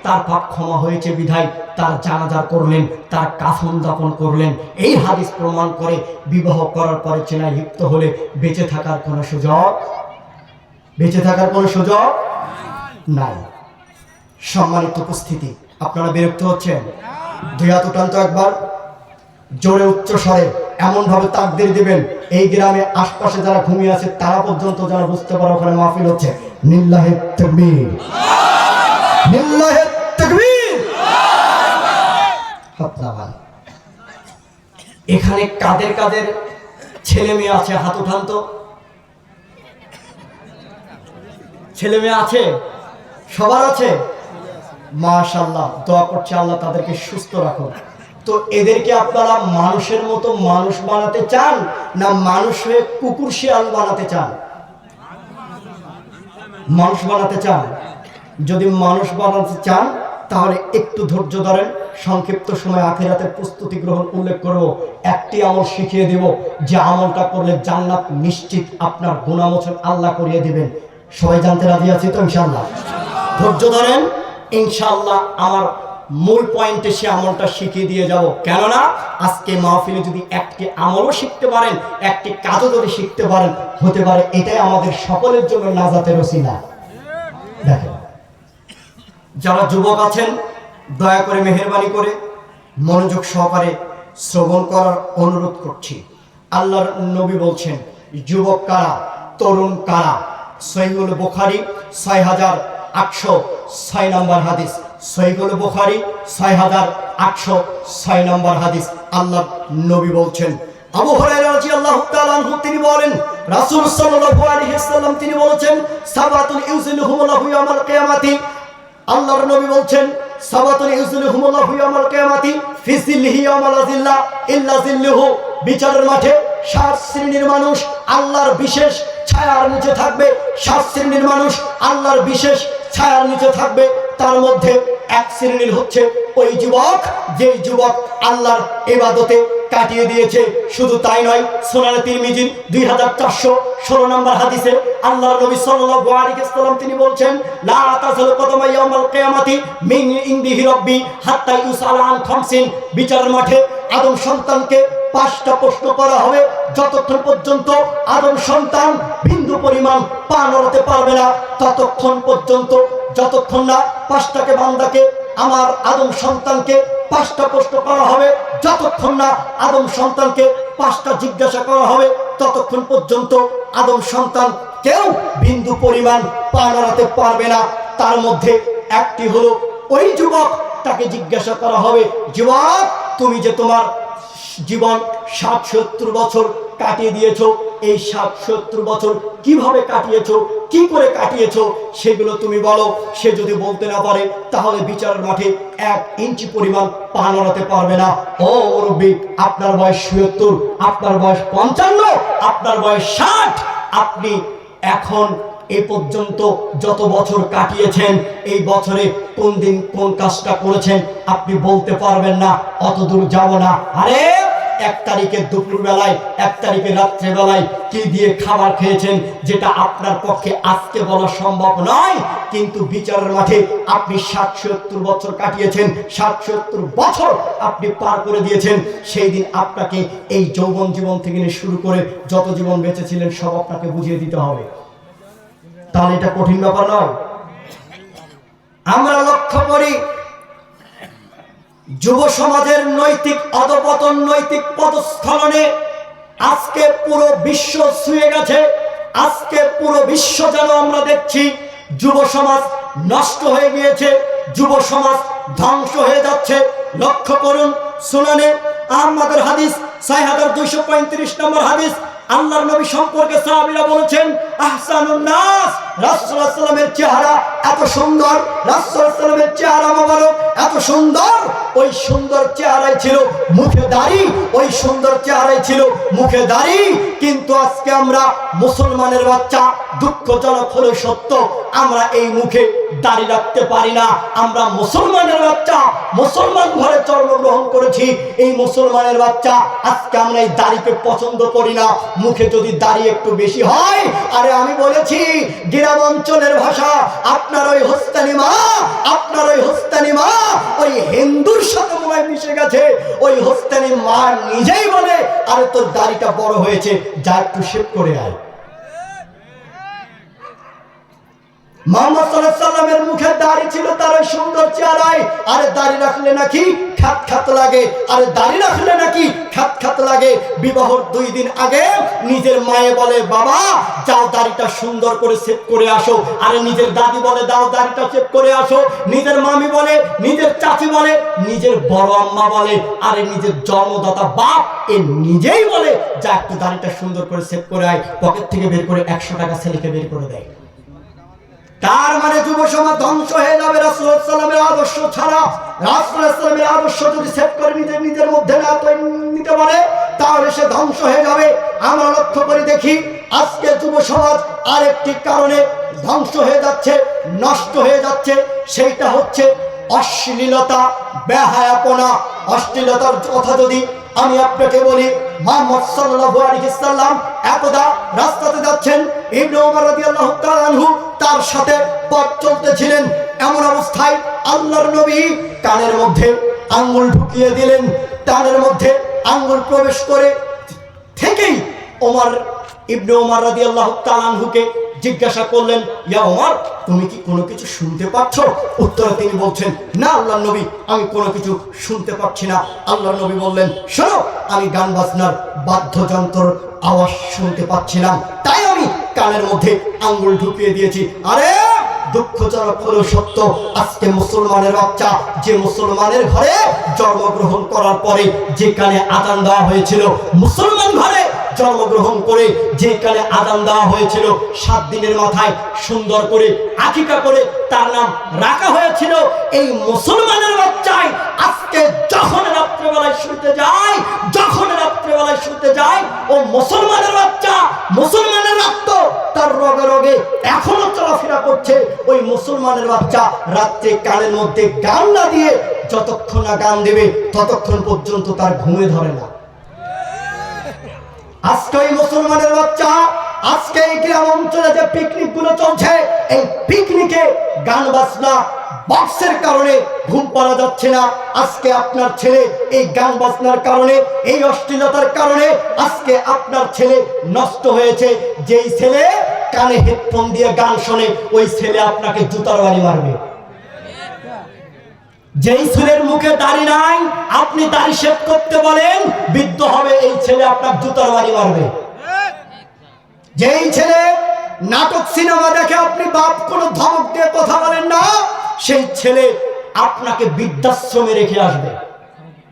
তার পাপ ক্ষমা হয়েছে বিধায় তার জানাজা করলেন, তার কাফন দাফন করলেন। এই হাদিস প্রমাণ করে বিবাহ করার পরে চেনায় লিপ্ত হলে বেঁচে থাকার কোনো সুযোগ নাই। সম্মানিত উপস্থিতি, আপনারা বিরক্ত হচ্ছেন? দুই হাত উঠান তো একবার, জোরে উচ্চ স্বরে এমন ভাবে তাকবীর দিবেন এই গ্রামে আশপাশে যারা ঘুমিয়ে আছে তারা পর্যন্ত যারা বুঝতে পারে ওখানে মাহফিল হচ্ছে। লিল্লাহি তাকবীর, লিল্লাহি তাকবীর। এখানে কাদের কাদের ছেলে মেয়ে আছে হাত উঠান তো। ছেলে মেয়ে আছে? সবার আছে? মাশাআল্লাহ, দোয়া করছি আল্লাহ তাদেরকে সুস্থ রাখুন। তো এদেরকে আপনারা মানুষের মতো মানুষ বানাতে চান, না মানুষ হয়ে কুকুর শিয়াল বানাতে চান? মানুষ বানাতে চান। যদি মানুষ বানাতে চান তাহলে একটু ধৈর্য ধরেন, সংক্ষিপ্ত সময় আখিরাতের প্রস্তুতি গ্রহণ উল্লেখ করব। একটি আমল শিখিয়ে দেব, যে আমলটা করলে জান্নাত নিশ্চিত, আপনার গুনাহ মোচন আল্লাহ করিয়ে দিবেন। সবাই জানতে রাজি আছি তো ইনশাআল্লাহ? ধৈর্য ধরেন, ইনশাআল্লাহ আমার মূল পয়েন্টে সে আমলটা শিখিয়ে দিয়ে যাব। কেননা আজকে মাহফিলে যদি একটি আমলও শিখতে পারেন, একটি কাজও যদি শিখতে পারেন, হতে পারে এটাই আমাদের সকলের জন্য নাজাতের ওসিলা। দেখেন, যারা যুবক আছেন দয়া করে মেহেরবানি করে মনোযোগ সহকারে শ্রবণ করার অনুরোধ করছি। আল্লাহর নবী বলছেন, যুবক কারা, তরুণ কারা? সহিহুল বুখারী 6806 নম্বর হাদিস, সহিহুল বুখারী 6806 নম্বর হাদিস। আল্লাহর নবী বলছেন, আবু হুরায়রা রাদিয়াল্লাহু তাআলা আনহু তিনি বলেন, রাসূল সাল্লাল্লাহু আলাইহি ওয়াসাল্লাম তিনি বলেছেন, সাবাতুল ইউজিলুহুমুল্লাহু ইয়াওমাল কিয়ামাতি। আল্লাহর নবী বলছেন, সাবাতুল ইউজিলুহুমুল্লাহু ইয়াওমাল কিয়ামাতি ফি জিল্লিহি ইয়াওমা লা জিল্লা ইল্লা জিল্লুহু। বিচারের মাঠে 7 শ্রেণীর মানুষ আল্লাহর বিশেষ ছায়ার নিচে থাকবে। 7 শ্রেণীর মানুষ আল্লাহর বিশেষ ছায়ার নিচে থাকবে। তার মধ্যে এক শ্রেণীর হচ্ছে ওই যুবক, যে যুবক আল্লাহর ইবাদতে কাটিয়ে দিয়েছে। শুধু তাই নয়, সুনানে তিরমিজি 2416 নম্বর হাদিসে আল্লাহর নবী সাল্লাল্লাহু আলাইহি ওয়াসাল্লাম তিনি বলছেন, লা তাযালু কদমা ইয়াউমাল কিয়ামাতি মিন ইনদিহি রাব্বি হাত্তা ইউসালা আন খামসিন। বিচারের মাঠে আদম সন্তানকে 5টা প্রশ্ন করা হবে। যতক্ষণ পর্যন্ত আদম সন্তান বিন্দু পরিমাণ পা নড়াতে পারবে না, ততক্ষণ পর্যন্ত, যতক্ষণ না 5টাকে বান্দাকে, আমার আদম সন্তানকে 5টা প্রশ্ন করা হবে, যতক্ষণ না আদম সন্তানকে 5টা জিজ্ঞাসা করা হবে, ততক্ষণ পর্যন্ত আদম সন্তান কেউ বিন্দু পরিমাণ পা নড়াতে পারবে না। তার মধ্যে একটি হলো ওই যুবক, তাকে জিজ্ঞাসা করা হবে, যুবক তুমি যে তোমার জীবন 60-70 বছর কাটিয়ে দিয়েছো, এই 60-70 বছর কিভাবে কাটিয়েছো, কি করে কাটিয়েছো সেগুলো তুমি বলো। সে যদি বলতে না পারে তাহলে বিচারের মাঠে 1 ইঞ্চি পরিমাণ পা নড়াতে পারবে না। ও মুরব্বি, আপনার বয়স ৭০, আপনার বয়স ৫৫, আপনার বয়স ৬০, আপনি এখন এ পর্যন্ত যত বছর কাটিয়েছেন, এই বছরে কোন দিন কোন কাজটা করেছেন আপনি বলতে পারবেন না। অত দূর যাব না। আরে 1 তারিখে দুপুর বেলায়, 1 তারিখে রাত্রে বেলায় কি দিয়ে খাবার খেয়েছেন, যেটা আপনার পক্ষে আজকে বলা সম্ভব নয়, কিন্তু বিচারের মাঠে আপনি 60-70 বছর কাটিয়েছেন, 60-70 বছর আপনি পার করে দিয়েছেন। সেই দিন আপনাকে এই যৌবন জীবন থেকে নিয়ে শুরু করে যত জীবন বেঁচেছিলেন সব আপনাকে বুঝিয়ে দিতে হবে। তাহলে এটা কঠিন ব্যাপার নয়। আমরা লক্ষ্য করি যুব সমাজের নৈতিক অধপতন, নৈতিক পদস্খলনে আজকে পুরো বিশ্ব ছুঁয়ে গেছে। আজকে পুরো বিশ্ব যেন আমরা দেখছি যুব সমাজ নষ্ট হয়ে গিয়েছে, যুব সমাজ ধ্বংস হয়ে যাচ্ছে। লক্ষ্য করুন, সুনানে আহমদের হাদিস ৬২৩৫ নম্বর হাদিস, আল্লাহর নবী সম্পর্কে সাহাবীরা বলেছেন, আহসানুন নাস, রাসূল সাল্লাল্লাহু আলাইহি ওয়াসাল্লামের চেহারা এত সুন্দর, রাসূল সাল্লাল্লাহু আলাইহি ওয়াসাল্লামের চেহারা মোবারক এত সুন্দর, ওই সুন্দর চেহারায় ছিল, মুখে দাড়ি, ওই সুন্দর চেহারায় ছিল, মুখে দাড়ি। কিন্তু আজকে আমরা মুসলমানের বাচ্চা, দুঃখজনক হলেও সত্য, আমরা এই মুখে দাড়ি রাখতে পারি না। আমরা মুসলমানের বাচ্চা, মুসলমান ঘরে জন্মগ্রহণ করেছি, এই মুসলমানের বাচ্চা আজকে আমরা এই দাড়িকে পছন্দ করি না। মুখে যদি দাড়ি একটু বেশি হয়, আরে আমি বলেছি গ্রাম অঞ্চলের ভাষা, আপনার ওই হোস্তানি মা, আপনার ওই হোস্তানি মা ওই হিন্দুর সাথে মনে হয় মিশে গেছে। ওই হোস্তানি মা নিজেই বলে, আরে তোর দাড়িটা বড় হয়েছে, যা একটু শেভ করে আয়। মুহাম্মদ সাল্লাল্লাহু আলাইহি সাল্লামের মুখে দাড়ি ছিল, তার ওই সুন্দর চেহারায়। আরে দাড়ি রাখলে নাকি খ্যাত খ্যাত লাগে, আরে দাড়ি রাখলে নাকি খ্যাত খ্যাত লাগে। বিবাহর 2 দিন আগে নিজের মায়ে বলে, বাবা যাও দাড়িটা সুন্দর করে সেভ করে আসো। আরে নিজের দাদি বলে, দাও দাড়িটা সেভ করে আসো। নিজের মামি বলে, নিজের চাচি বলে, নিজের বড় আম্মা বলে, আরে নিজের জন্মদাতা বাপ এ নিজেই বলে, যা একটু দাড়িটা সুন্দর করে সেভ করে আয়। পকেট থেকে বের করে 100 টাকা ছেলেকে বের করে দেয়। তার মানে যুব সমাজ ধ্বংস হয়ে যাবে রাসূলুল্লাহ সাল্লাল্লাহু আলাইহি ওয়াসাল্লামের আদর্শ ছাড়া। রাসূলুল্লাহ সাল্লাল্লাহু আলাইহি ওয়াসাল্লামের আদর্শ যদি সেভ করে নিজের মধ্যে না নিতে পারে, তাহলে সে ধ্বংস হয়ে যাবে। আমরা লক্ষ্য করে দেখি আজকে যুব সমাজ আরেকটি কারণে ধ্বংস হয়ে যাচ্ছে, নষ্ট হয়ে যাচ্ছে, সেইটা হচ্ছে অশ্লীলতা, বেহায়াপনা। অশ্লীলতার কথা যদি আমি আপনাকে বলি, মুহাম্মদ সাল্লাল্লাহু আলাইহি ওয়াসাল্লাম একদা রাস্তাতে যাচ্ছেন, ইবনে ওমর রাদিয়াল্লাহু তাআলা আনহু তার সাথে পথ চলতেছিলেন। এমন অবস্থায় আল্লাহর নবী কানের মধ্যে আঙ্গুল ঢুকিয়ে দিলেন। কানের মধ্যে আঙ্গুল প্রবেশ করে থেকেই ইবনে ওমর রাদিয়াল্লাহু তাআলা আনহুকে জিজ্ঞাসা করলেন, ইয়া ওমর, তুমি কি কোনো কিছু শুনতে পাচ্ছ? উত্তরে তিনি বলছেন, না আল্লাহর নবী, আমি কোনো কিছু শুনতে পাচ্ছি না। আল্লাহর নবী বললেন, শোনো, আমি গান বাজনার বাদ্যযন্ত্রের আওয়াজ শুনতে পাচ্ছিলাম, তাই আমি কানের মধ্যে আঙ্গুল ঢুকিয়ে দিয়েছি। আরে দুঃখজনক হলেও সত্য, আজকে মুসলমানের বাচ্চা, যে মুসলমানের ঘরে জন্মগ্রহণ করার পরে যে কানে আযান দেওয়া হয়েছিল, মুসলমান ঘরে জন্মগ্রহণ করে যে কানে আযান দেওয়া হয়েছিল, 7 দিনের মাথায় সুন্দর করে আকিকা করে তার নাম রাখা হয়েছিল, এই মুসলমানের বাচ্চাই আজকে যখন রাত্রেবেলায় শুতে যায়, ও মুসলমানের বাচ্চা, মুসলমানের রক্ত তার রগে রগে এখনো চলাফেরা করছে। ওই মুসলমানের বাচ্চা রাত্রে কানের মধ্যে গান না দিয়ে যতক্ষণ না গান দেবে, ততক্ষণ পর্যন্ত তার ঘুমে ধরে না। আজকে এই মুসলমানের বাচ্চা, আজকে এই গ্রাম অঞ্চলে যে পিকনিক গুলো চলছে, এই পিকনিকে গান বাজনা বক্সের কারণে ঘুম পাড়া যাচ্ছে না। আজকে আপনার ছেলে এই গান বাজনার কারণে, এই অশ্লীলতার কারণে আজকে আপনার ছেলে নষ্ট হয়েছে। যেই ছেলে কানে হেডফোন দিয়ে গান শোনে, ওই ছেলে আপনাকে জুতার বাড়ি মারবে। যেই ছেলের মুখে দাড়ি নাই, আপনি দাড়ি শেভ করতে বলেন, বিদ্ধ হবে, এই ছেলে আপনার জুতার বাড়ি মারবে। যেই ছেলে নাটক সিনেমা দেখে আপনি বাপ কোনো ধমক দিয়ে কথা বলেন না, সেই ছেলে আপনাকে বৃদ্ধাশ্রমে রেখে আসবে।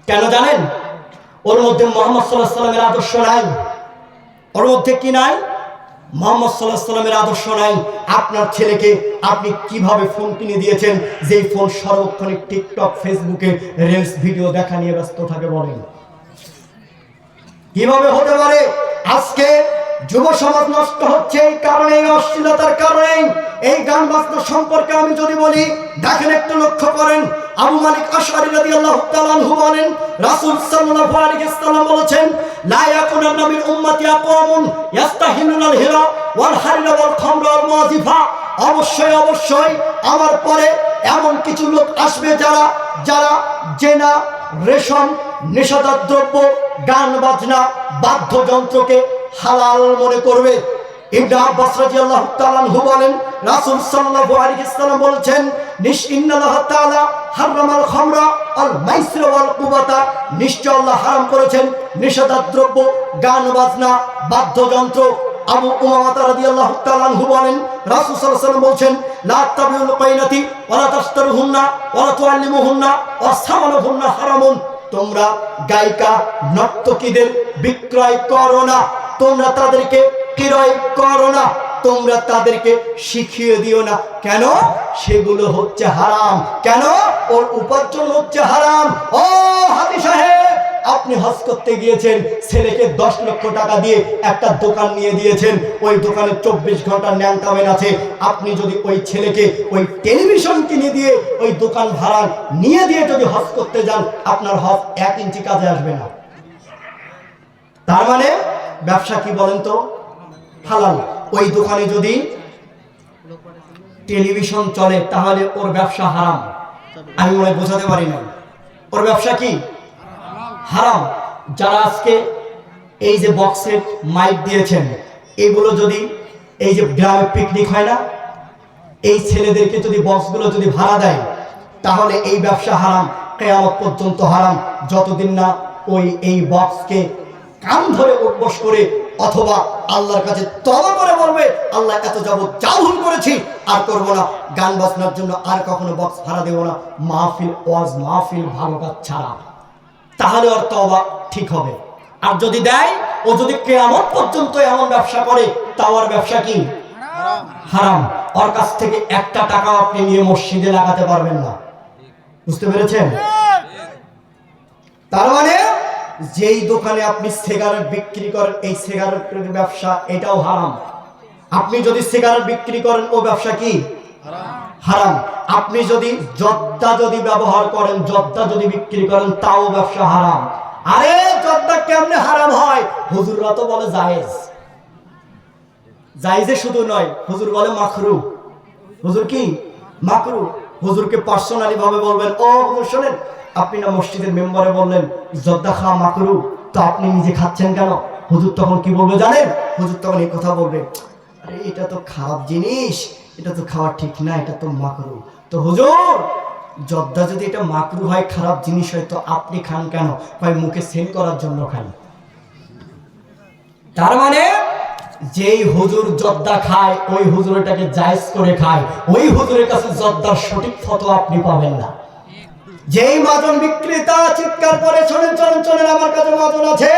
কেন জানেন? ওর মধ্যে মুহাম্মদ সাল্লাল্লাহু আলাইহি ওয়াসাল্লামের আদর্শ নাই। ওর মধ্যে কি নাই? মুহাম্মদ সাল্লাল্লাহু আলাইহি ওয়াসাল্লামের আদর্শ নাই। আপনার ছেলেকে আপনি কিভাবে ফোন কিনে দিয়েছেন, যেই ফোন সর্বক্ষণিক টিকটক, ফেসবুকে রিলস ভিডিও দেখা নিয়ে ব্যস্ত থাকে, বলেন কিভাবে হতে পারে? আজকে যুব সমাজ নষ্ট হচ্ছে এই কারণে, এই অশ্লীলতার কারণে। এই গান বাজনা সম্পর্কে আমি যদি বলি, দেখেন একটু লক্ষ্য করেন, আবু মালিক আশআরী রাদিয়াল্লাহু তাআলা আনহু বলেন, রাসূল সাল্লাল্লাহু আলাইহি ওয়াসাল্লাম বলেছেন, লা ইয়াকুনান্না মিন উম্মতি আকওয়ামুন ইস্তাহিলুনাল হিরা ওয়াল হারিরা ওয়াল খামরা ওয়াল মুআজিফা। অবশ্যই আমার পরে এমন কিছু লোক আসবে যারা জেনা, রেশম, নেশাদার দ্রব্য, গান বাজনা, বাদ্যযন্ত্রকে হালাল মনে করবে। ইবনে আব্বাস রাদিয়াল্লাহু তাআলা আনহু বলেন, রাসূল সাল্লাল্লাহু আলাইহি ওয়াসাল্লাম বলেছেন, ইন্নাল্লাহ তাআলা হারামাল খামরা আল মাইসিরা ওয়াল কুবাতা। নিশ্চয় আল্লাহ হারাম করেছেন নেশাদার দ্রব্য, গান বাজনা, বাদ্যযন্ত্র। আবু উমামা রাদিয়াল্লাহু তাআলা আনহু বলেন, রাসূল সাল্লাল্লাহু আলাইহি ওয়াসাল্লাম বলেছেন, লা তাবিউল কাইনাতি ওয়ালা তাশতারুহুন্না ওয়ালা তুআল্লিমুহুন্না ওয়াসামানুহুন্না হারামুন। তোমরা গায়িকা, নর্তকীদের বিক্রয় করো না, তোমরা তাদেরকে ক্রয় করো না। তোমরা তাদেরকে শিখিয়ে দিও না। কেন? সেগুলো হচ্ছে হারাম। কেন? ওর উপার্জন হচ্ছে হারাম। ও হাজী সাহেব, আপনি হজ করতে গিয়েছেন, ছেলেকে 10 লক্ষ টাকা দিয়ে একটা দোকান নিয়ে দিয়েছেন, ওই দোকানে 24 ঘন্টা ন্যাংটামেন আছে। আপনি যদি ওই ছেলেকে ওই টেলিভিশন কিনে দিয়ে ওই দোকান ভাড়া নিয়ে দিয়ে যদি হজ করতে যান, আপনার হজ 1 ইঞ্চি কাজে আসবে না। তার মানে ব্যবসা কি বলেন তো? হালাল। ওই দোকানে যদি টেলিভিশন চলে তাহলে ওর ব্যবসা হারাম। আমি মনে হয় বোঝাতে পারি না। ওর ব্যবসা কি? হারাম। যারা আজকে এই যে বক্সের মাইক দিয়েছেন, এগুলো যদি এই যে গ্রামে পিকনিক হয় না, এই ছেলেদেরকে যদি বক্সগুলো যদি ভাড়া দেয়, তাহলে এই ব্যবসা হারাম, কিয়ামত পর্যন্ত হারাম। যতদিন না ওই এই বক্সকে কান ধরে উঠবস করে অথবা আল্লাহর কাছে তওবা করে বলবে, আল্লাহ এত যাবত যা ভুল করেছি আর করবো না, গান বাজনার জন্য আর কখনো বক্স ভাড়া দেবো না, মাহফিল ওয়াজ মাহফিল ভালো কাজ ছাড়া, তাহলে ওর তওবা ঠিক হবে। আর যদি দেয়, ও যদি কিয়ামত পর্যন্ত এমন ব্যবসা করে, তা ওর ব্যবসা কি? হারাম। ওর কাছ থেকে একটা টাকাও আপনি নিয়ে মসজিদে লাগাতে পারবেন না। বুঝতে পেরেছেন? তার মানে যেই দোকানে আপনি সিগারেট বিক্রি করেন, এই সিগারেটের ব্যবসা এটাও হারাম। আপনি যদি সিগারেট বিক্রি করেন, ও ব্যবসা কি? হারাম। আপনি যদি জর্দা যদি ব্যবহার করেন, জর্দা যদি বিক্রি করেন, তাও ব্যবসা হারাম। আরে জর্দা কেমনে হারাম হয়? হুজুররা তো বলে জায়েজ। জায়েজে শুধু নয়, হুজুর বলে মাকরু। হুজুর কি? মাকরু। হুজুরকে পার্সোনালি ভাবে বলবেন, ও হুজুর শোনেন, আপনি না মসজিদের মেম্বারে বললেন জর্দা খাওয়া মাকরু, তো আপনি নিজে খাচ্ছেন কেন? হুজুর তখন কি বলবে জানেন? হুজুর তখন এই কথা বলবে, আরে এটা তো খারাপ জিনিস, এটা তো খাওয়া ঠিক না, এটা তো মাকরু। তো হুজুর, জর্দা যদি এটা মাকরু হয়, খারাপ জিনিস হয়, তো আপনি খান কেন? ভাই মুখে সেল করার জন্য খান। তার মানে যেই হুজুর জর্দা খায়, ওই হুজুর এটাকে জায়েজ করে খায়, ওই হুজুরের কাছে জর্দার সঠিক ফতোয়া আপনি পাবেন না। যেই মাজন বিক্রেতা চিৎকার করে, শোনেন চলেন চলেন, আমার কাছে মাজন আছে,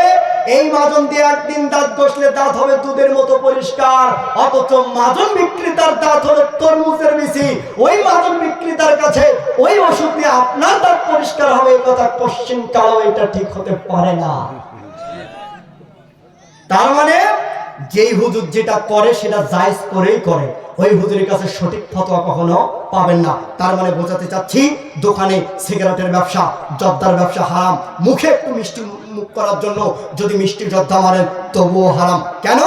এই মাজন দিয়ে একদিন দাঁত ঘষলে দাঁত হবে দুধের মতো পরিষ্কার, অথচ মাজন বিক্রেতার দাঁত হলো তরমুজের বিচি। ওই মাজন বিক্রেতার কাছে ওই ওষুধ দিয়ে আপনার দাঁত পরিষ্কার হবে, এই কথা কোশ্চিন কালো এটা ঠিক হতে পারে না। তার মানে যেই হুজুর যেটা করে সেটা জায়েজ করেই করে, ওই হুজুরের কাছে সঠিক ফতোয়া কখনো পাবেন না। তার মানে বোঝাতে চাচ্ছি, দোকানে সিগারেটের ব্যবসা, জর্দার ব্যবসা হারাম। মুখে একটু মিষ্টি মুখ করার জন্য যদি মিষ্টি জর্দা মারেন, তবুও হারাম। কেন?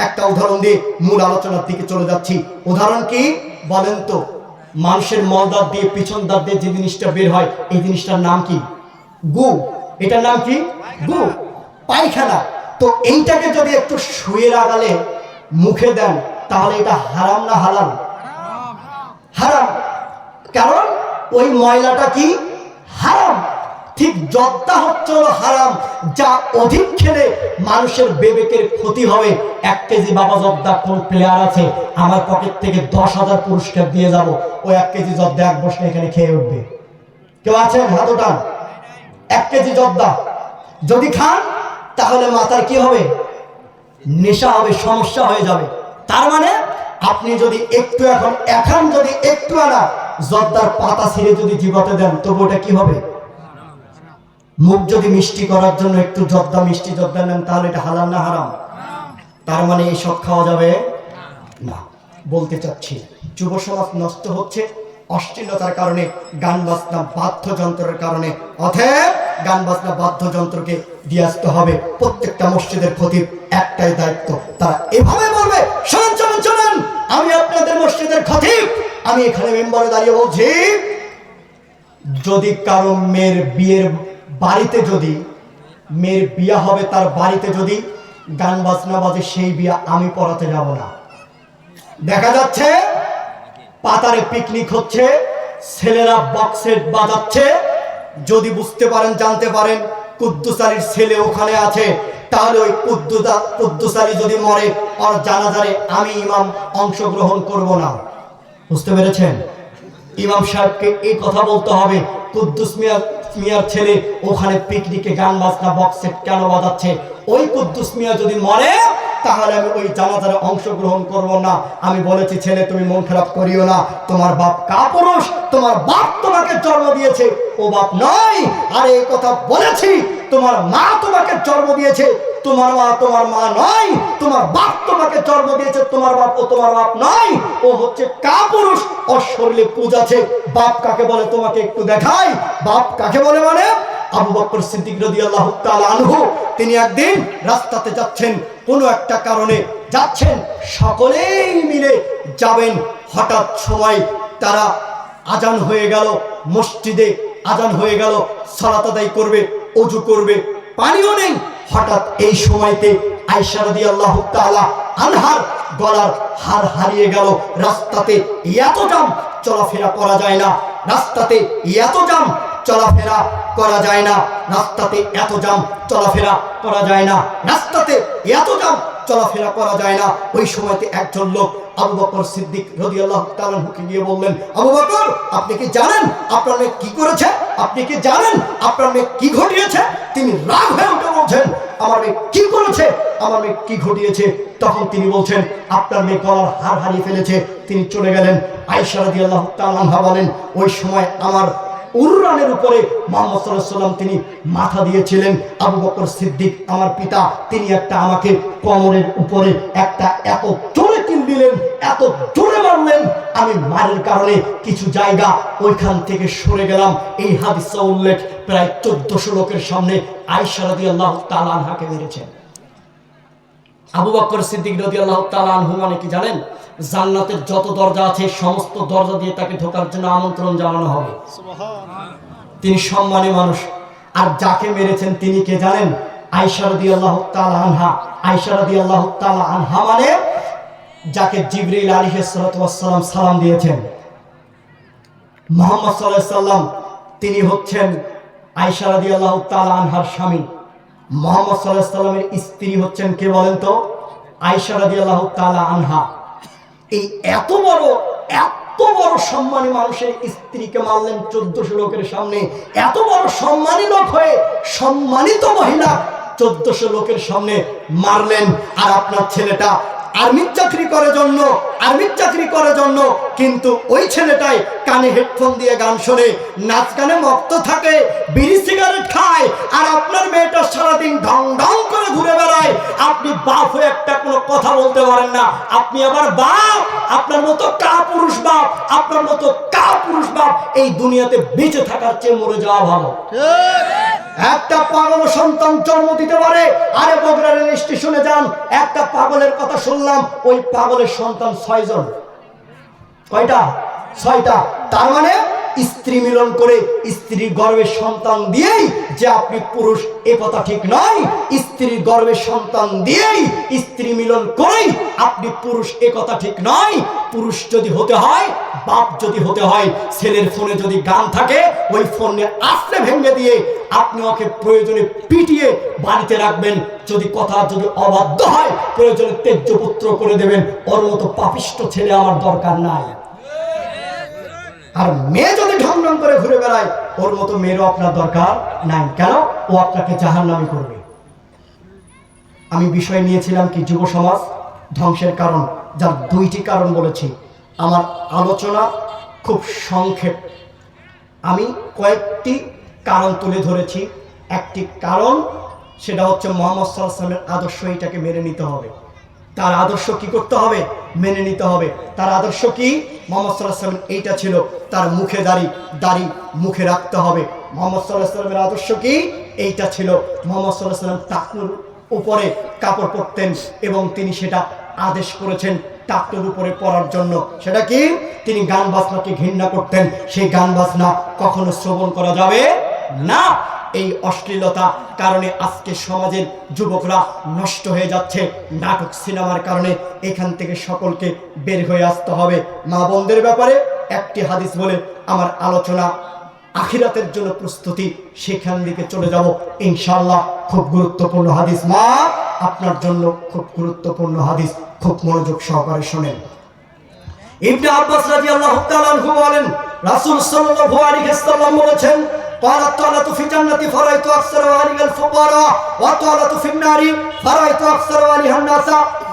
একটা উদাহরণ দিয়ে মূল আলোচনার দিকে চলে যাচ্ছি। উদাহরণ কি বলেন তো? মানুষের মলদার দিয়ে, পিছন দাঁত দিয়ে যে জিনিসটা বের হয়, এই জিনিসটার নাম কি? গু। এটার নাম কি? গু। পায়খানা। তো এইটাকে যদি একটু শুয়ে লাগালে মুখে দেন, তাহলে এটা হারাম না হালাল? হারাম। কারণ ওই ময়লাটা কি? হারাম। ঠিক জর্দা হচ্ছে হারাম, যা অধিক খেলে মানুষের বিবেকের ক্ষতি হবে। 1 কেজি বাবা জর্দা কোন প্লেয়ার আছে, আমার পকেট থেকে 10,000 পুরস্কার দিয়ে যাব, ওই 1 কেজি জর্দা এক বসে এখানে খেয়ে উঠবে। কেউ আছেন? হাত ওঠান। 1 কেজি জর্দা যদি খান, তাহলে মাথার কি হবে? নেশা হবে, সমস্যা হয়ে যাবে। তার মানে আপনি যদি একটু এখন যদি একটু আনা জর্দার পাতা ছিঁড়ে যদি জিভাতে দেন, তবু ওটা কি হবে? মুখ যদি মিষ্টি করার জন্য একটু জর্দা, মিষ্টি জর্দা নেন, তাহলে এটা হালাল না হারাম? তার মানে এইসব খাওয়া যাবে না। বলতে চাচ্ছি, যুব সমাজ নষ্ট হচ্ছে অশ্লীলতার কারণে, গান বাজনা বাদ্যযন্ত্রের কারণে। অতএব গান বাজনা বাদ্যযন্ত্রকে দিয়ে আসতে হবে। প্রত্যেকটা মসজিদের খতিব একটাই দায়িত্ব, তারা এভাবে বলবে, শোনেন চলেন চলেন, আমি আপনাদের মসজিদের খতিব, আমি এখানে মেম্বারে দাঁড়িয়ে বলছি, যদি কারো মেয়ের বিয়ের বাড়িতে, যদি মেয়ের বিয়ে হবে তার বাড়িতে যদি গান বাজনা বাজে, সেই বিয়ে আমি পড়াতে যাব না। দেখা যাচ্ছে পাতারে পিকনিক হচ্ছে, ছেলেরা বক্সেট বাজাচ্ছে, যদি বুঝতে পারেন, জানতে পারেন কুদ্দুস আলীর ছেলে ওখানে আছে, তাহলে ওই কুদ্দুস আলী যদি মরে, আর জানাজারে আমি ইমাম অংশগ্রহণ করব না। বুঝতে পেরেছেন? ইমাম সাহেবকে এই কথা বলতে হবে, কুদ্দুস মিয়ার ছেলে ওখানে পিকনিকে গান বাজনা বক্সেট কেন বাজাচ্ছে? ওই কুদ্দুস মিয়া যদি মরে, তাহলে আমি ওই জানাজারে অংশগ্রহণ করব না। আমি বলেছি, ছেলে তুমি মন খারাপ করিও না, তোমার বাপ কাপুরুষ, তোমার বাপ তোমাকে জন্ম দিয়েছে, ও বাপ নয়। আর এই কথা বলেছি, তোমার মা তোমাকে জন্ম দিয়েছে, তোমার মা তোমার মা নয়। তোমার বাপ তোমাকে জন্ম দিয়েছে, তোমার বাপ ও তোমার বাপ নয়। ও হচ্ছে কাপুরুষ, ওর শরীরে পুজ আছে। বাপ কাকে বলে তোমাকে একটু দেখাই। বাপ কাকে বলে মানে আবু বকর সিদ্দিক রাদিয়াল্লাহু তাআলা আনহু, তিনি একদিন রাস্তাতে যাচ্ছেন, কোনো একটা কারণে যাচ্ছেন, সকলেই মিলে যাবেন। হঠাৎ সময় তারা আজান হয়ে গেল, মসজিদে আজান হয়ে গেল, সালাত আদায় করবে, ওযু করবে, পানিও নেই। হঠাৎ এই সময়তে আয়েশা রাদিয়াল্লাহু তাআলা আনহার গলার হার হারিয়ে গেল। রাস্তাতে এত জাম, চলাফেরা করা যায় না। রাস্তাতে এত জাম, চলাফেরা করা যায় না। রাস্তাতে এত জাম, চলাফেরা করা যায় না। রাস্তাতে এত জাম, চলাফেরা করা যায় না। ওই সময়তে একজন লোক আবু বকর সিদ্দিক রাদিয়াল্লাহু তাআলা আনহুকে গিয়ে বললেন, আবু বকর, আপনি কি জানেন আপনার মেয়ে কি করেছে? আপনি কি জানেন আপনার মেয়ে কি ঘটিয়েছে? তিনি রাগ হয়ে উঠে বলছেন, আমার মেয়ে কি করেছে? আমার মেয়ে কি ঘটিয়েছে? তখন তিনি বলছেন, আপনার মেয়ে গলার হার হারিয়ে ফেলেছে। তিনি চলে গেলেন। আয়েশা রাদিয়াল্লাহু তাআলা আনহা বলেন, ওই সময় আমার উররানের উপরে মুহাম্মদ সাল্লাল্লাহু আলাইহি ওয়াসাল্লাম তিনি মাথা দিয়েছিলেন। আবু বকর সিদ্দিক আমার পিতা, তিনি একটা আমাকে কোমরের উপরে একটা এত জোরে কিল দিলেন, এত জোরে মারলেন, আমি মারের কারণে কিছু জায়গা ওইখান থেকে সরে গেলাম। এই হাদিসে উল্লেখ, প্রায় 1400 লোকের সামনে আয়েশা রাদিয়াল্লাহু তাআলা আনহাকে মেরেছেন। আবু বকর সিদ্দিক রাদিয়াল্লাহু তাআলা আনহু মানে কি জানেন? জান্নাতের যত দরজা আছে সমস্ত দরজা দিয়ে তাকে ঢোকার জন্য আমন্ত্রণ জানানো হবে। তিনি সম্মানী মানুষ। আর যাকে মেরেছেন তিনি কে জানেন? আয়েশা রাদিয়াল্লাহু তাআলা আনহা। আয়েশা রাদিয়াল্লাহু তাআলা আনহা মানে যাকে জিবরিল আলাইহিস সালাতু ওয়াস সালাম সালাম দিয়েছেন। মুহাম্মদ সাল্লাল্লাহু আলাইহি সাল্লাম তিনি হচ্ছেন আয়েশা রাদিয়াল্লাহু তাআলা আনহার স্বামী। মুহাম্মদ সাল্লাল্লাহু আলাইহি সাল্লামের স্ত্রী হচ্ছেন কে বলেন তো? আয়েশা রাদিয়াল্লাহু তাআলা আনহা। এই এত বড় সম্মানী মানুষের স্ত্রীকে মারলেন 1400 লোকের সামনে। এত বড় সম্মানী লোক হয়ে সম্মানিত মহিলা 1400 লোকের সামনে মারলেন। আর আপনার ছেলেটা আর্মির চাকরি করার জন্য কিন্তু ওই ছেলেটাই কানে হেডফোন দিয়ে গান শোনে, নাচ গানে মত্ত থাকে, বিড়ি সিগারেট খায়। আর আপনার মেয়েটা সারাদিন ঢং ঢং করে ঘুরে বেড়ায়। আপনি বাপ হয়ে একটা কোনো কথা বলতে পারেন না। আপনি আবার বাপ, আপনার মতো কাপুরুষ বাপ, আপনার মতো কাপুরুষ বাপ এই দুনিয়াতে বেঁচে থাকার চেয়ে মরে যাওয়া ভালো। একটা পাগল সন্তান জন্ম দিতে পারে। আরে বগুড়া রেল স্টেশনে যান, একটা পাগলের কথা শুনলাম, ওই পাগলের সন্তান 6 জন। কয়টা? 6টা। তার মানে স্ত্রী মিলন করে স্ত্রীর গর্ভের সন্তান দিয়েই যে আপনি পুরুষ, এ কথা ঠিক নয়। স্ত্রীর গর্ভের সন্তান দিয়েই স্ত্রী মিলন করেই আপনি পুরুষ, এ কথা ঠিক নয়। পুরুষ যদি হতে হয়, বাপ যদি হতে হয়, ছেলের ফোনে যদি গান থাকে, ওই ফোনে আসলে ভেঙে দিয়ে আপনি ওকে প্রয়োজনে পিটিয়ে বাড়িতে রাখবেন। যদি অবাধ্য হয়, প্রয়োজনে তেজ্যপুত্র করে দেবেন। ওর মতো পাপিষ্ট ছেলে আমার দরকার নাই। আর মেয়ে যদি ঢং ঢং করে ঘুরে বেড়ায়, ওর মতো মেয়েরও আপনার দরকার নাই। কেন? ও আপনাকে জাহান্নামী করবে। আমি বিষয় নিয়েছিলাম কি যুব সমাজ ধ্বংসের কারণ, যার 2টি কারণ বলেছি। আমার আলোচনা খুব সংক্ষেপ, আমি কয়েকটি কারণ তুলে ধরেছি। একটি কারণ সেটা হচ্ছে মুহাম্মদ সাল্লাল্লাহু আলাইহি ওয়াসাল্লামের আদর্শ, এটাকে মেনে নিতে হবে। তার আদর্শ কি করতে হবে? মেনে নিতে হবে। তার আদর্শ কি? মুহাম্মদ সাল্লাল্লাহু আলাইহি ওয়াসাল্লাম এইটা ছিল, তার মুখে দাড়ি মুখে রাখতে হবে। মুহাম্মদ সাল্লাল্লাহু আলাইহি ওয়াসাল্লামের আদর্শ কি? এইটা ছিল। মুহাম্মদ সাল্লাল্লাহু আলাইহি ওয়াসাল্লাম টাকনুর উপরে কাপড় পরতেন এবং তিনি সেটা আদেশ করেছেন টাকনুর উপরে পরার জন্য। সেটা কি? তিনি গান বাজনাকে ঘৃণা করতেন। সেই গান বাজনা কখনো শ্রবণ করা যাবে না। এই অশ্লীলতা কারণে আজকে সমাজের যুবকরা নষ্ট হয়ে যাচ্ছে, নাটক সিনেমার কারণে। এখান থেকে সকলকে বের হয়ে আসতে হবে। মা বোনদের ব্যাপারে একটি হাদিস বলে আমার আলোচনা আখিরাতের জন্য প্রস্তুতি, সেখান দিকে চলে যাব ইনশাআল্লাহ। খুব গুরুত্বপূর্ণ হাদিস, মা আপনার জন্য খুব গুরুত্বপূর্ণ হাদিস, খুব মনোযোগ সহকারে শুনেন। ইবনে আব্বাস রাদিয়াল্লাহু তাআলা আনহু বলেন, রাসূল সাল্লাল্লাহু আলাইহি ওয়াসাল্লাম বলেছেন, قال الطلة في الجنة فرأيت أكثر أهلها الفقراء والطلة في النار فرأيت أكثر أهلها الناس।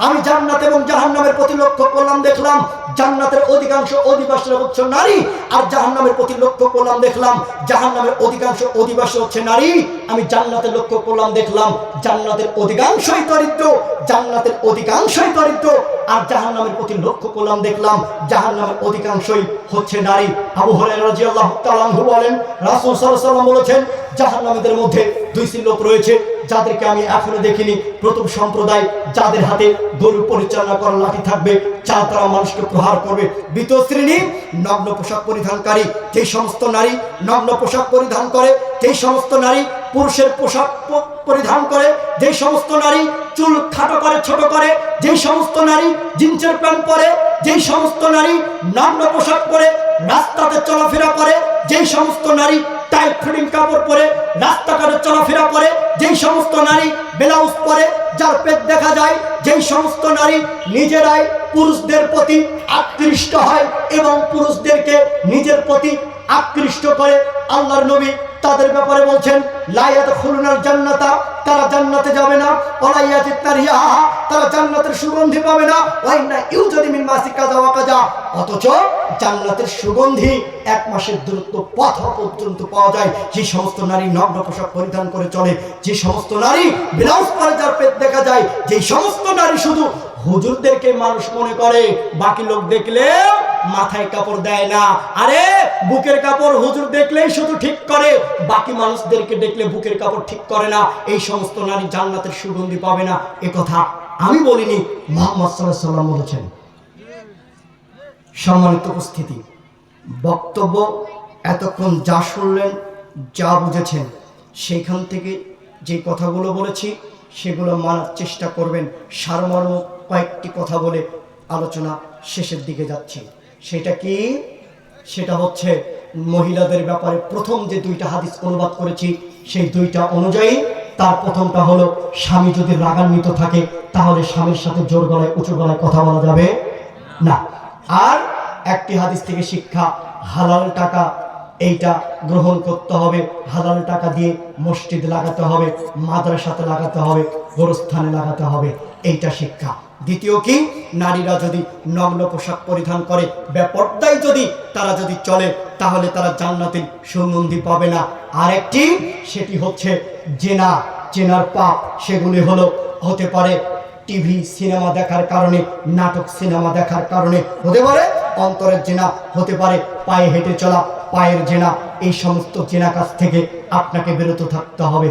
আমি জান্নাত এবং জাহান্নামের প্রতি লক্ষ্য করলাম, দেখলাম জান্নাতের অধিকাংশ অধিবাসীরা হচ্ছে নারী, আর জাহান্নামের প্রতি লক্ষ্য করলাম, দেখলাম জাহান্নামের অধিকাংশ অধিবাসী হচ্ছে নারী। আমি জান্নাতে লক্ষ্য করলাম, দেখলাম জান্নাতের অধিকাংশই দরিদ্র, জান্নাতের অধিকাংশই দরিদ্র, আর জাহান্নামের প্রতি লক্ষ্য করলাম, দেখলাম জাহান্নামের অধিকাংশই হচ্ছে নারী। আবু হুরায়রা রাদিয়াল্লাহু তাআলা আনহু বলেন, রাসূল সাল্লাল্লাহু আলাইহি ওয়াসাল্লাম বলেছেন, জাহান্নামীদের মধ্যে দুই শ্রেণীর লোক রয়েছে যাদেরকে আমি এখনো দেখিনি। প্রথম সম্প্রদায়, যাদের হাতে গরু পরিচালনা করার লাঠি থাকবে, যা তারা মানুষকে প্রহার করবে। দ্বিতীয় শ্রেণী, নগ্ন পোশাক পরিধানকারী, যে সমস্ত নারী নগ্ন পোশাক পরিধান করে, যে সমস্ত নারী পুরুষের পোশাক পরিধান করে, যে সমস্ত নারী চুল খাটো করে ছোট করে, যে সমস্ত নারী জিন্সের প্যান্ট পরে, যে সমস্ত নারী নগ্ন পোশাক পরে রাস্তাতে চলাফেরা করে, যে সমস্ত নারী টাইট ফিটিং কাপড় পরে রাস্তাঘাটে চলাফেরা করে, যেই সমস্ত নারী ব্লাউজ পরে যার পেট দেখা যায়, যেই সমস্ত নারী নিজেরাই পুরুষদের প্রতি আকৃষ্ট হয় এবং পুরুষদেরকে নিজের প্রতি আকৃষ্ট করে, আল্লাহর নবী তাদের ব্যাপারে বলছেন, লা ইয়াদখুলুনাল জান্নাতা, তারা জান্নাতে যাবে না, ওয়ালা ইয়াজিদুনা রিয়াহা, তারা জান্নাতের সুগন্ধি পাবে না, ওয়া ইন্না ইউজাদু মিন মাসি কাযা ওয়া কাযা, অথচ জান্নাতের সুগন্ধি 1 মাসের দূরত্ব পথ পর্যন্ত পাওয়া যায়। যে সমস্ত নারী নগ্ন পোশাক পরিধান করে চলে, যে সমস্ত নারী ব্লাউজ পরে যার পেট দেখা যায়, যে সমস্ত নারী শুধু হুজুরদেরকে মানুষ মনে করে, বাকি লোক দেখলে মাথায় কাপড় দেয় না, আরে বুকের কাপড় হুজুর দেখলেই শুধু ঠিক করে, বাকি মানুষদেরকে দেখলে বুকের কাপড় ঠিক করে না, এই সমস্ত নারী জান্নাতের সুগন্ধি পাবে না। এ কথা আমি বলিনি, মুহাম্মদ সাল্লাল্লাহু আলাইহি ওয়াসাল্লাম বলেছেন। সম্মানিত উপস্থিতি, বক্তব্য এতক্ষণ যা শুনলেন, যা বুঝেছেন, সেখান থেকে যে কথাগুলো বলেছি সেগুলো মানার চেষ্টা করবেন। সারমর্ম কয়েকটি কথা বলে আলোচনা শেষের দিকে যাচ্ছি। সেটা কি? সেটা হচ্ছে মহিলাদের ব্যাপারে প্রথম যে 2টা হাদিস অনুবাদ করেছি, সেই 2টা অনুযায়ী তার প্রথমটা হলো, স্বামী যদি রাগান্বিত থাকে তাহলে স্বামীর সাথে জোর গলায় উঁচু গলায় কথা বলা যাবে না। আর একটি হাদিস থেকে শিক্ষা, হালাল টাকা এইটা গ্রহণ করতে হবে, হালাল টাকা দিয়ে মসজিদ লাগাতে হবে, মাদ্রাসাতে লাগাতে হবে, গোরস্থানে লাগাতে হবে, এইটা শিক্ষা। দ্বিতীয় কি, নারীরা যদি নগ্ন পোশাক পরিধান করে, বেপরদায় যদি তারা যদি চলে, তাহলে তারা জান্নাতের সুগন্ধি পাবে না। আরেকটি, সেটি হচ্ছে জেনা, জেনার পাপ। সেগুলি হলো, হতে পারে টিভি সিনেমা দেখার কারণে, নাটক সিনেমা দেখার কারণে হতে পারে অন্তরের জেনা, হতে পারে পায়ে হেঁটে চলা, পায়ের জেনা। এই সমস্ত জেনা কাজ থেকে আপনাকে বিরত থাকতে হবে।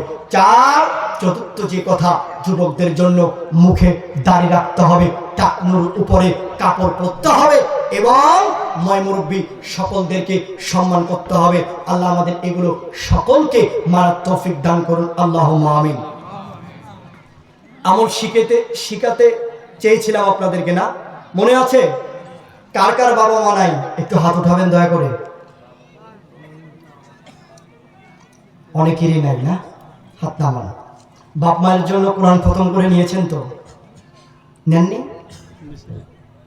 চতুর্থ যে কথা, যুবকদের জন্য মুখে দাড়ি রাখতে হবে, টাকনুর উপরে কাপড় পরতে হবে এবং ময়মুরব্বী সকলদেরকে সম্মান করতে হবে। আল্লাহ আমাদের এগুলো সকলকে মারার তৌফিক দান করুন, আল্লাহুম্মা আমিন। আমল শিখাতে চেয়েছিলাম আপনাদেরকে, না মনে আছে? কার কার বাবা মা নাই? একটু হাত উঠাবেন দয়া করে। অনেকেরই নাই না? হাত নামান। বাপ মায়ের জন্য কোরআন খতম করে নিয়েছেন তো? নেননি?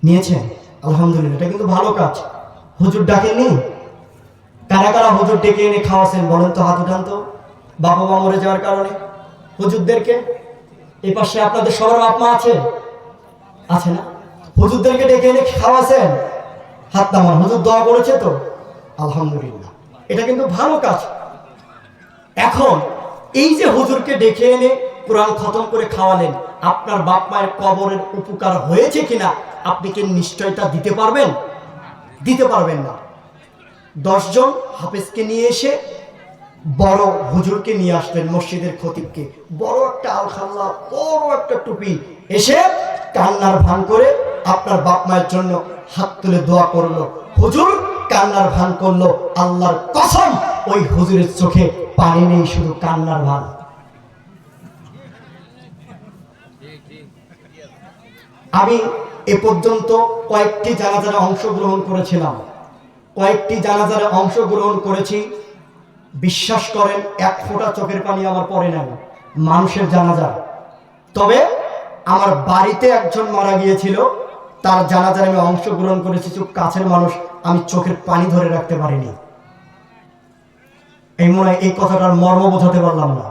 নিয়েছেন? আলহামদুলিল্লাহ, এটা কিন্তু ভালো কাজ। হুজুর ডাকেননি? কারা কারা হুজুর ডেকে এনে খাওয়াছেন বলেন তো, হাত উঠান তো। বাবা মা মরে যাওয়ার কারণে হুজুরদেরকে, এই পাশে আপনাদের সবার বাপ মা আছে? আছে না? হুজুরদেরকে ডেকে এনে খাওয়াছেন? হাত নামান। হুজুর দোয়া করেছে তো? আলহামদুলিল্লাহ, এটা কিন্তু ভালো কাজ। এখন এই যে হুজুরকে ডেকে এনে কোরআন খতম করে খাওয়ালেন, আপনার বাপ মায়ের কবরের উপকার হয়েছে কিনা আপনি কি নিশ্চয়তা দিতে পারবেন? দিতে পারবেন না। 10 জন হাফেজকে নিয়ে এসে বড় হুজুরকে নিয়ে আসলেন, মসজিদের খতিবকে, বড় একটা আলখাল্লা, বড় একটা টুপি, এসে কান্নার ভান করে আপনার বাপ মায়ের জন্য হাত তুলে দোয়া করলো। হুজুর কান্নার ভান করলো, আল্লাহর কসম ওই হুজুরের চোখে পানি নেই, শুধু কান্নার ভান। আমি এ পর্যন্ত কয়েকটি জানাজারে অংশগ্রহণ করেছিলাম, কয়েকটি জানাজারে অংশগ্রহণ করেছি। বিশ্বাস করেন, 1 ফোঁটা চোখের পানি আমার পড়ে নাই মানুষের জানাজার। তবে আমার বাড়িতে একজন মারা গিয়েছিল, তার জানাজারে আমি অংশগ্রহণ করেছি, খুব কাছের মানুষ, আমি চোখের পানি ধরে রাখতে পারিনি। এই মনে হয় এই কথাটার মর্ম বোঝাতে পারলাম না,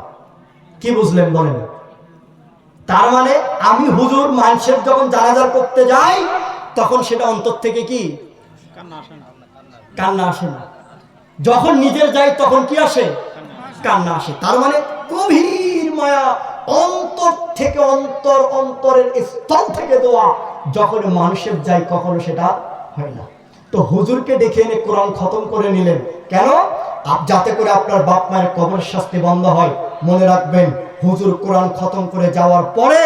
কি বুঝলেন বলেন? তার মানে আমি হুজুর মানুষের যখন জানাজা করতে যাই তখন সেটা অন্তর থেকে কি কান্না আসে না, যখন নিজের যাই তখন কি আসে? কান্না আসে। তার মানে গভীর মায়া, অন্তর থেকে, অন্তরের স্থল থেকে দোয়া যখন মানুষের যাই কখনো সেটা হয় না। তো হুজুরকে ডেকে এনে কোরআন খতম করে নিলেন কেন? যাতে করে আপনার বাপ মায়ের কবরের শাস্তি বন্ধ হয়। মনে রাখবেন, হুজুর কোরআন খতম করে যাওয়ার পরে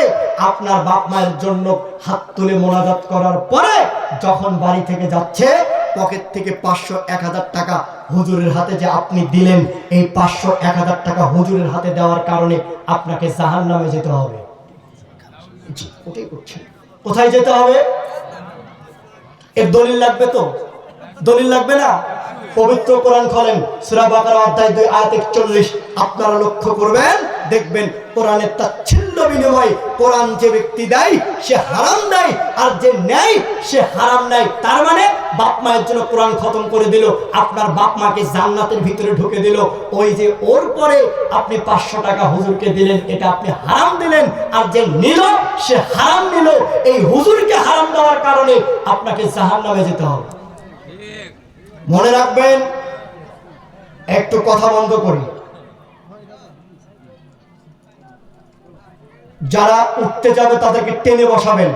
আপনার বাপ মায়ের জন্য হাত তুলে মোনাজাত করার পরে যখন বাড়ি থেকে যাচ্ছে পকেট থেকে 500-1000 টাকা হুজুরের হাতে যে আপনি দিলেন, এই 500-1000 টাকা হুজুরের হাতে দেওয়ার কারণে আপনাকে জাহান্নামে যেতে হবে। ওটাই করছেন। কোথায় যেতে হবে? এর দলিল লাগবে তো? দলিল লাগবে না? পবিত্র কোরআন খোলেন, সূরা বাকারা অধ্যায় 2 আয়াত 41। আপনারা লক্ষ্য করবেন, দেখবেন কোরআনের তাচ্ছিল্য বিনিময়ে কোরআন যে ব্যক্তি দেয় সে হারাম দেয়, আর যে নেয় সে হারাম নেয়। তার মানে বাপ মায়ের জন্য কোরআন খতম করে দিল, আপনার বাপ মাকে জান্নাতের ভিতরে ঢুকে দিল। ওই যে ওর পরে আপনি 500 টাকা হুজুরকে দিলেন, এটা আপনি হারাম দিলেন, আর যে নিল সে হারাম নিল। এই হুজুরকে হারাম দেওয়ার কারণে আপনাকে জাহান্নামে যেতে হবে। মনে রাখবেন। একটু কথা বন্ধ করি, যারা উঠতে যাবে তাদেরকে টেনে বসাবেন।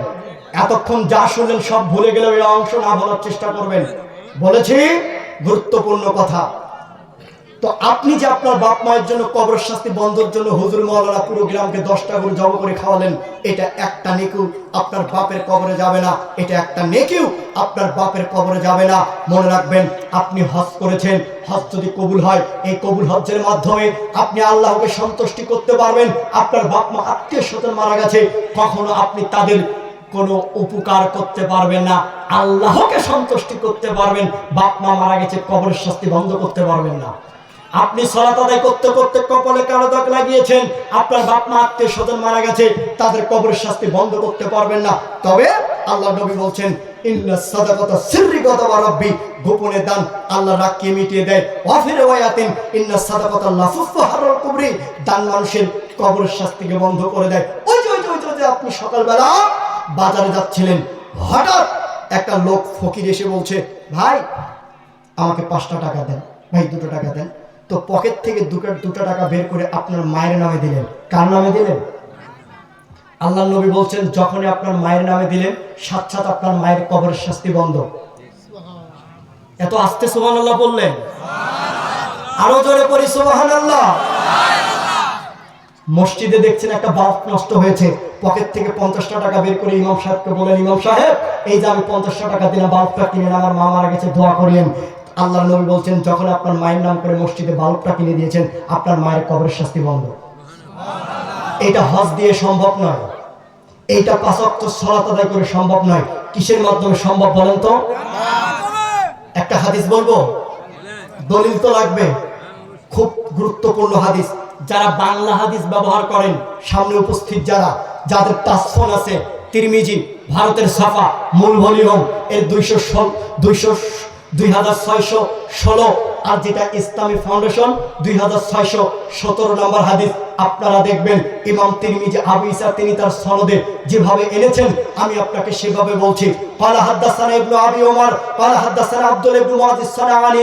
এতক্ষণ যা শুনলেন সব ভুলে গেলে ওই অংশ না বলার চেষ্টা করবেন। বলেছি গুরুত্বপূর্ণ কথা। তো আপনি যে আপনার বাপ মায়ের জন্য কবর শাস্তি বন্ধের জন্য হুজুর মাওলানা পুরো গ্রামকে 10টা গরু জব করে খাওয়ালেন, এটা একটা নেকিও আপনার বাপের কবরে যাবে না। এটা একটা নেকিও আপনার বাপের কবরে যাবে না। মনে রাখবেন, আপনি হজ করেছেন, হজ যদি কবুল হয়, এই কবুল হজ্জের মাধ্যমে আপনি আল্লাহকে সন্তুষ্টি করতে পারবেন। আপনার বাপ মা আত্মীয় স্বজন মারা গেছে, কখনো আপনি তাদের কোনো উপকার করতে পারবেন না, আল্লাহকে সন্তুষ্টি করতে পারবেন। বাপ মা মারা গেছে, কবরের শাস্তি বন্ধ করতে পারবেন না। আপনি সালাত আদায় করতে করতে কপালে কালো দাগ লাগিয়েছেন, আপনার বাপ মা আত্মীয় স্বজন মারা গেছে, তাদের কবরের শাস্তি বন্ধ করতে পারবেন না। তবে আল্লাহ নবী বলছেন, ইন্না সাদাকাতা সিররি গাদাবা রাব্বি, গোপনে দান আল্লাহ রাগকে মিটিয়ে দেয়। ওয়া ফি রিওয়ায়াতিন ইন্না সাদাকাতা লাফুফু হারুল কুবরি, দান মানুষের কবরের শাস্তিকে বন্ধ করে দেয়। ওই যে আপনি সকালবেলা বাজারে যাচ্ছিলেন, হঠাৎ একটা লোক ফকির এসে বলছে, ভাই আমাকে 5টা টাকা দেন, ভাই 2টা টাকা দেন। তো পকেট থেকে 2টা টাকা বের করে আপনার মায়ের নামে দিলেন। কার নামে দিলেন? আল্লাহ নবী বলছেন, যখনই আপনার মায়ের নামে দিলেন সাথে সাথে আপনার মায়ের কবরের শাস্তি বন্ধ। এত আস্তে সুবহানাল্লাহ বললেন, আরো জোরে পড়ি সুবহানাল্লাহ। মসজিদে দেখছেন একটা বাল্ব নষ্ট হয়েছে, পকেট থেকে 50টা টাকা বের করে ইমাম সাহেবকে বলেন, ইমাম সাহেব এই যে আমি 50টা টাকা দিলাম, বাল্বটা কিনেন, আমার মা মারা গেছে, দোয়া করিয়েন। আল্লাহর নবী বলছেন, যখন আপনার মায়ের নাম করে মসজিদে বাল্বটা কিনে দিয়েছেন, আপনার মায়ের কবরের শাস্তি বন্ধ। এটা হজ দিয়ে সম্ভব নয়, এইটা 5 ওয়াক্ত সালাত আদায় করে সম্ভব নয়। কিসের মাধ্যমে সম্ভব বলেন তো? একটা হাদিস বলবো, দলিল তো লাগবে, খুব গুরুত্বপূর্ণ হাদিস। যারা বাংলা হাদিস ব্যবহার করেন, সামনে উপস্থিত যাদের টাচফোন আছে, তিরমিজি ভারতের সাফা মূল ভলিউম এর 2616, আর যেটা ইসলামী ফাউন্ডেশন 2617 নম্বর হাদিস। আপনারা দেখবেন ইমাম তিরমিজি আবু ঈসা তিনি তার সনদে যেভাবে এনেছেন আমি আপনাকে সেভাবে বলছি। ক্বালা হাদাসানা ইবনু আবি ওমর ক্বালা হাদাসানা আব্দুল ইবনে মুআযিজ সানাআনি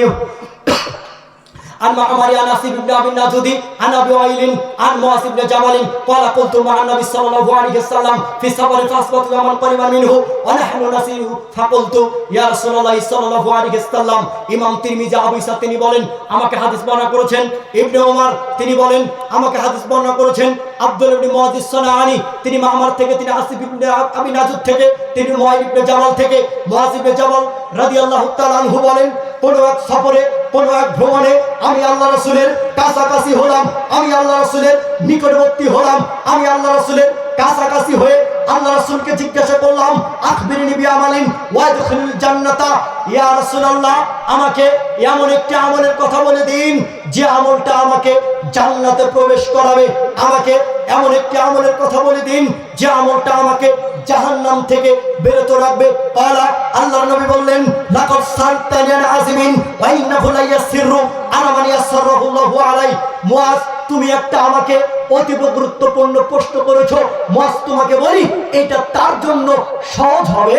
عن معمر عن نصيب بن ابي النجودي عن ابي وائل عن معاذ بن جبل قال قلت مع النبي صلى الله عليه وسلم في سفر فاصبت يوما قريبا منه ونحن نسير فقلت يا رسول الله صلى الله عليه وسلم। ইমাম তিরমিজি আবু ঈসা তিনি বলেন আমাকে হাদিস বর্ণনা করেছেন, ইবনে ওমর তিনি বলেন আমাকে হাদিস বর্ণনা করেছেন, আব্দুল ইবনে মুআযিজ সানাআনি তিনি মামার থেকে, তিনি আসিফ ইবনে আবি নাজুদ থেকে, তিনি মুআযিজ ইবনে জাবাল থেকে। মুআযিজ ইবনে জাবাল রাদিয়াল্লাহু তাআলা আনহু বলেন, কোন এক সফরে, কোন এক ভ্রমণে আমি আল্লাহ রাসূলের কাছাকাছি হলাম, আমি আল্লাহ রাসূলের নিকটবর্তী হলাম, আমি আল্লাহ রাসূলের কাছাকাছি হয়ে আল্লাহ রাসূলকে জিজ্ঞাসা করলাম, আখবিরনি বিআমালিন ওয়াদখিলুল জান্নাতা, ইয়া রাসূলুল্লাহ আমাকে এমন একটি আমলের কথা বলে দিন যে আমলটা আমাকে জান্নাতে প্রবেশ করাবে। আমাকে এমন একটি আমলের কথা বলে দিন যে আমলটা আমাকে জাহান্নাম থেকে বিরত রাখবে। আল্লাহর নবী বললেন, লাকাদ সালতানি আন আযিমিন ওয়া ইন্নাহু লা ইয়াসিরু আলা মান ইয়াসসারাহু আল্লাহু আলাইহি। মুআজ, তুমি একটা আমাকে অতীব গুরুত্বপূর্ণ প্রশ্ন করেছো। মুআজ, তোমাকে বলি, এটা তার জন্য সহজ হবে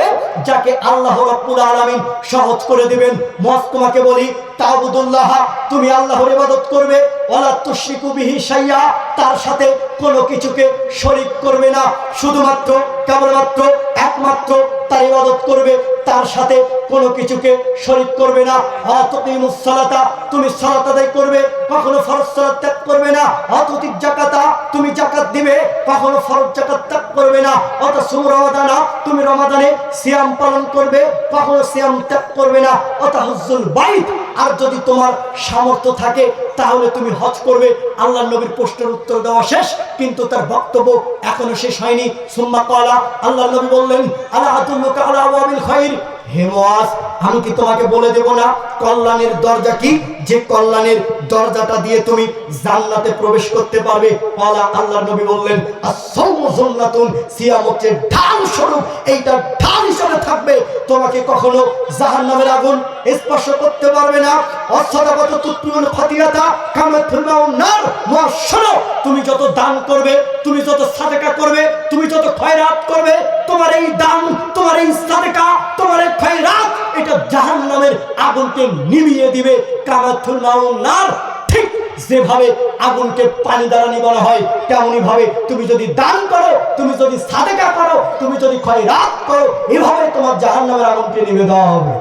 যাকে আল্লাহ রাব্বুল আলামিন সহজ করে দিবেন। মুআজ, তোমাকে বলি, তা'বুদুল্লাহ, তুমি আল্লাহর ইবাদত করবে, ওয়ালা তুশরিকু বিহি শাইআ, তার সাথে কোনো কিছুকে শরীক করবে না, শুধুমাত্র কেবলমাত্র একমাত্র তার ইবাদত করবে, তার সাথে কোনো কিছুকে শরীক করবে না। আতুকিমুস সালাতা, তুমি সালাত আদায় করবে, কখনো ফরজ সালাত ত্যাগ করবে না। আতুতিজ যাকাতা, তুমি যাকাত দিবে, কখনো ফরজ যাকাত ত্যাগ করবে না। আতাসুম রমাদানা, তুমি রমাদানে সিয়াম পালন করবে, কখনো সিয়াম ত্যাগ করবে না। আতাহুজ্জুল বাইত, আর যদি তোমার সামর্থ্য থাকে তাহলে তুমি হজ করবে। আল্লাহর নবীর প্রশ্নের উত্তর দেওয়া শেষ, কিন্তু তার বক্তব্য এখনো শেষ হয়নি। সুম্মা ক্বালা, আল্লাহর নবী বললেন, আলা আদুল্লুকা আলা আবওয়াবিল খায়র, হে মুআজ, আমি কি তোমাকে বলে দেব না কল্যাণের দরজা কি, যে কল্যাণের দরজাটা দিয়ে তুমি জান্নাতে প্রবেশ করতে পারবে? ক্বালা, আল্লাহর নবী বললেন, আস-সাওমু জান্নাতুন, সিয়াম হচ্ছে ঢাল স্বরূপ, এইটা ঢাল হিসেবে থাকবে, তোমাকে কখনো জাহান্নামের আগুন স্পর্শ করতে পারবে না। অসাদাকাতু তুতফিউল খাতিয়াতা কামা তুলমাউন নার, মুআজ শোনো, তুমি যত দান করবে, তুমি যত সাদাকা করবে, তুমি যত খয়রাত করবে, তোমার এই দান, তোমার এই সাদাকা, তোমার এই খয়রাত, এটা জাহান্নামের আগুনকে নিভিয়ে দিবে। কামা তুলমাউন নার, ঠিক যেভাবে আগুনকে পানি দ্বারা নিভানো হয়, তেমনি ভাবে তুমি যদি দান করো, তুমি যদি সাদাকা করো, তুমি যদি খয়রাত করো, এভাবে তোমার জাহান্নামের আগুনকে নিভে দেওয়া হবে।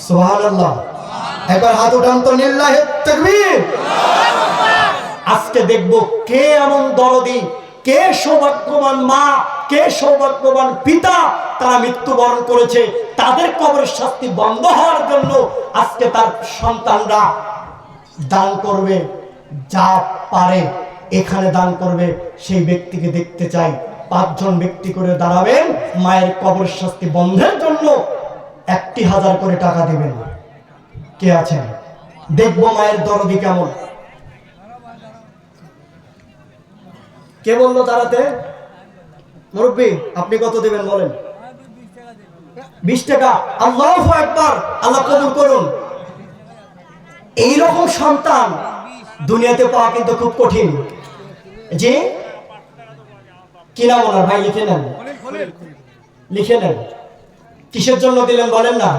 সুবহানাল্লাহ। একবার হাত উঠান তো, লিল্লাহি তাকবীর। আজকে দেখবো কে এমন দরদি, কে সৌভাগ্যবান মা, কে সৌভাগ্যবান পিতা, তারা মৃত্যুবরণ করেছে, তাদের কবরের শাস্তি বন্ধ হওয়ার জন্য আজকে তার সন্তানরা দান করবে, যা পারে এখানে দান করবে। সেই ব্যক্তিকে দেখতে চাই। 5 জন ব্যক্তি করে দাঁড়াবেন, মায়ের কবরের শাস্তি বন্ধের জন্য 1000 করে টাকা দিবেন। কে আছেন? দেখবো মায়ের দরদি কেমন। কে বললো দাঁড়াতে? মুরব্বী, আপনি কত দেবেন বলেন? 20 টাকা। আল্লাহু আকবার, আল্লাহ কবুল করুন। এইরকম সন্তান দুনিয়াতে পাওয়া কিন্তু খুব কঠিন। জি, কি নাম ওনার? ভাই লিখে নেন, লিখে নেন। কিসের জন্য দিলেন বলেন না?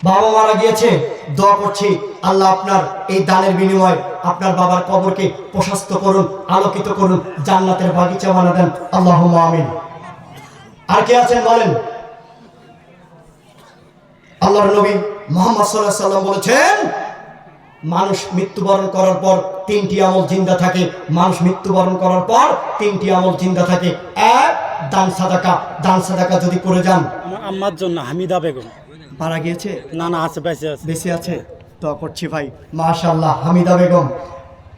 বাবা মারা গিয়েছে, দোয়া করছি আল্লাহ আপনার এই দানের বিনিময়ে আপনার বাবার কবরকে প্রশস্ত করুন, আলোকিত করুন, জান্নাতের বাগিচা বানা দেন। আল্লাহুম্মা আমিন। আর কে আছেন বলেন? আল্লাহর নবী মুহাম্মদ সাল্লাল্লাহু আলাইহি সাল্লাম বলেছেন, মানুষ মৃত্যুবরণ করার পর 3টি আমল জিন্দা থাকে। মানুষ মৃত্যুবরণ করার পর 3টি আমল জিন্দা থাকে। এক, দান সাদাকা। দান সাদাকা যদি করে যান। আমার আম্মার জন্য হামিদা বেগম মারা গিয়েছে? না না, আছে, বেঁচে আছে। বেঁচে আছে? দোয়া করছি ভাই। মাশাআল্লাহ, হামিদা বেগম,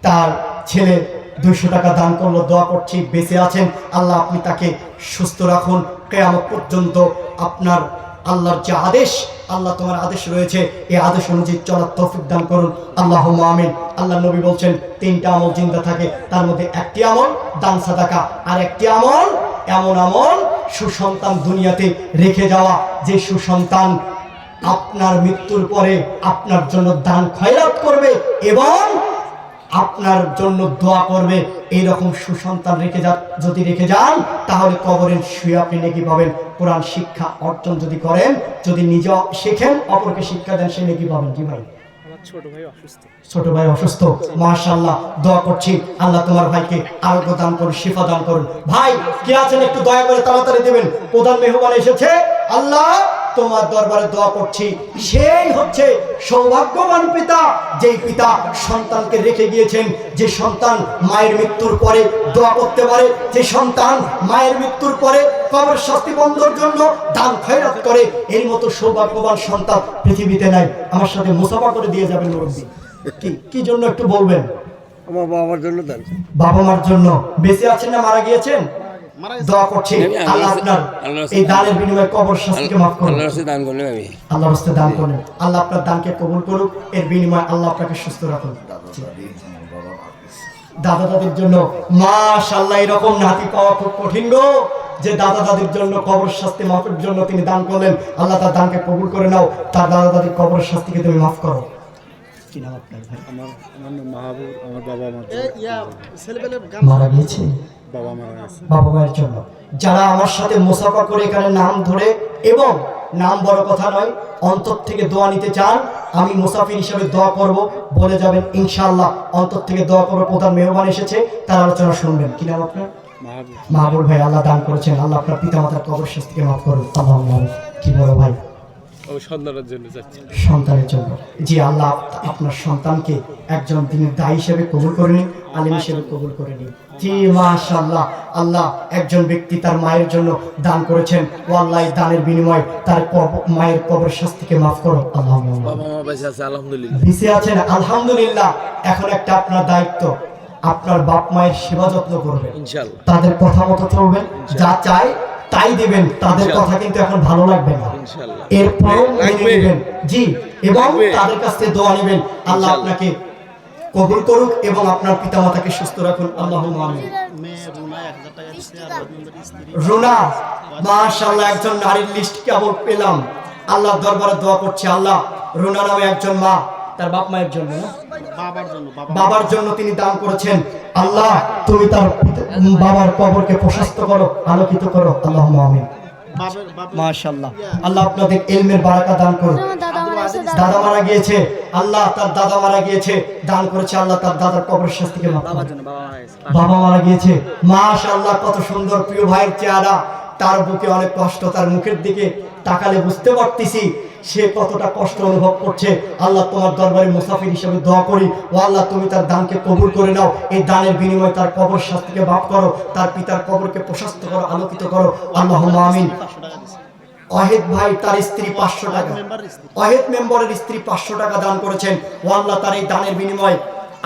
তার ছেলে 200 টাকা দান করলো, দোয়া করছি বেঁচে আছেন। আল্লাহ আপনি তাকে সুস্থ রাখুন কিয়ামত পর্যন্ত। আপনার আল্লাহর যে আদেশ, আল্লাহ তোমার আদেশ রয়েছে, এই আদেশ অনুযায়ী চলার তৌফিক দান করুন। আল্লাহুম্মা আমিন। আল্লাহ নবী বলছেন 3টা আমল জিন্দা থাকে, তার মধ্যে একটি আমল দান সাদাকা, আর একটি আমল এমন আমল সুসন্তান দুনিয়াতে রেখে যাওয়া, যে সুসন্তান আপনার মৃত্যুর পরে আপনার জন্য দান খয়রাত করবে এবং আপনার জন্য দোয়া করবে। এইরকম সুসন্তান যদি রেখে যান, তাহলে কবরের শুয়ে আপনি নেকি পাবেন। কোরআন শিক্ষা অর্জন যদি করেন, যদি নিজে শেখেন, অপরকে শিক্ষা দেন, সে নেকি পাবেন। কি ভাই? ছোট ভাই অসুস্থ, মাশাআল্লাহ, দোয়া করছি আল্লাহ তোমার ভাইকে আরোগ্য দান করুন, শিফা দান করুন। ভাই কে আছেন একটু দয়া করে তাড়াতাড়ি দেবেন। প্রধান মেহমান এসেছে। আল্লাহ তোমার দরবারে দোয়া করছি, সেই হচ্ছে সৌভাগ্যবান পিতা, যেই পিতা সন্তানকে রেখে গিয়েছেন, যে সন্তান মায়ের মৃত্যুর পরে দোয়া করতে পারে, যে সন্তান মায়ের মৃত্যুর পরে কবর শাস্তি বন্ধের জন্য দান খয়রাত করে, এর মতো সৌভাগ্যবান সন্তান পৃথিবীতে নাই। আমার সাথে মুসাফা করে দিয়ে যাবেন মুরব্বী। কি জন্য একটু বলবেন? আমার বাবার জন্য দান। বাবা মার জন্য। বেঁচে আছেন না মারা গিয়েছেন? দোয়া করছি আল্লাহ আপনার এই দানের বিনিময়ে কবর শাস্তিকে মাফ করুন। আল্লাহর রাস্তায় দান করলেন, আমি আল্লাহর রাস্তায় দান করেন। আল্লাহ আপনার দানকে কবুল করুক, এর বিনিময়ে আল্লাহ আপনাকে সুস্থ রাখুন। দাদা দাদির জন্য মাশাআল্লাহ এরকম নাতি পাওয়া খুব কঠিন গো, যে দাদা দাদির জন্য কবর শাস্তি মাফের জন্য তিনি দান করলেন। আল্লাহ তার দানকে কবুল করে নাও, তার দাদা দাদির কবর শাস্তিকে তুমি মাফ করো। কি নাম আপনার ভাই? আমার নাম মাহবুব। আমার বাবা মারা গিয়েছে, বাবা মারা গেছে। বাবা মায়ের জন্য যারা আমার সাথে মুসাফা করে এখানে নাম ধরে এবং নাম বড় কথা নয়, অন্তর থেকে দোয়া নিতে চান, আমি মুসাফির হিসেবে দোয়া করব, বলে যাবেন ইনশাআল্লাহ। অন্তর থেকে দোয়া করবো, প্রধান মেহমান এসেছে, তার আলোচনা শুনবেন। কি নাম আপনার? মাহবুব। মাহবুব ভাই, আল্লাহ দান করেছেন, আল্লাহ আপনার পিতা মাতার কবর শাস্তিকে মাফ করুন। আল্লাহ। কি বলো ভাই? ও সন্তানের জন্য যাচ্ছে। সন্তানের জন্য, জি আল্লাহ আপনার সন্তানকে একজন দিনের দায়ী হিসেবে কবুল করে নিন, আলিম হিসেবে কবুল করে নিন। জি মাশাআল্লাহ। আল্লাহ একজন ব্যক্তি তার মায়ের জন্য দান করেছেন, ও আল্লাহ এই দানের বিনিময়ে তার মায়ের কবর শাস্তিকে মাফ করো। আল্লাহ। বাবা মা বেঁচে আছে আলহামদুলিল্লাহ। বেঁচে আছেন আলহামদুলিল্লাহ। এখন একটা আপনার দায়িত্ব, আপনার বাপ মায়ের সেবা যত্ন করবেন, ইনশাআল্লাহ তাদের কথা মতো চলবেন, যা চাই তাই দিবেন, তাদের কথা কিন্তু এখন ভালো লাগবে না, ইনশাআল্লাহ এরপর মেনে নেবেন। জি, এবং লাগবে। তাদের কাছ থেকে দোয়া নেবেন। আল্লাহ ইনশাআল্লাহ। আপনাকে কবুল করুক এবং আপনার পিতামাতাকে সুস্থ রাখুন। আল্লাহুম্মা আমিন। রুনা, মাশাআল্লাহ একজন নারীর লিস্ট কেবল পেলাম, আল্লাহর দরবারে দোয়া করছি। আল্লাহ রুনা নামে একজন মা, তার বাপ মায়ের জন্য না, বাবার জন্য তিনি দান করেছেন। আল্লাহ তুমি তার বাবার কবরকে প্রশস্ত করো, আলোকিত করো। আল্লাহুম্মা আমিন। মাশাআল্লাহ। আল্লাহ আপনাদের ইলমের বারাকা দান করুন। দাদা মারা গিয়েছে, আল্লাহ তার দাদা মারা গিয়েছে, দান করেছে, আল্লাহ তার দাদার কবর শাস্তিকে মাফ করুন। বাবা মারা গিয়েছে, মাশাআল্লাহ কত সুন্দর প্রিয় ভাইয়ের চেহারা, তার বুকে অনেক কষ্ট, তার মুখের দিকে তাকালে বুঝতে পারতেছি সে কতটা কষ্ট অনুভব করছে। আল্লাহ তোমার দরবারে মুসাফির হিসেবে দোয়া করি, ও আল্লাহ তুমি তার দানকে কবুল করে নাও, এই দানের বিনিময়ে তার কবর শাস্তিকে মাফ করো, তার পিতার কবরকে প্রশস্ত করো, আলোকিত করো। আল্লাহুম্মা আমিন। ওয়াহিদ ভাই তার স্ত্রী 500 টাকা, ওয়াহিদ মেম্বারের স্ত্রী 500 টাকা দান করেছেন, ও আল্লাহ তার এই দানের বিনিময়ে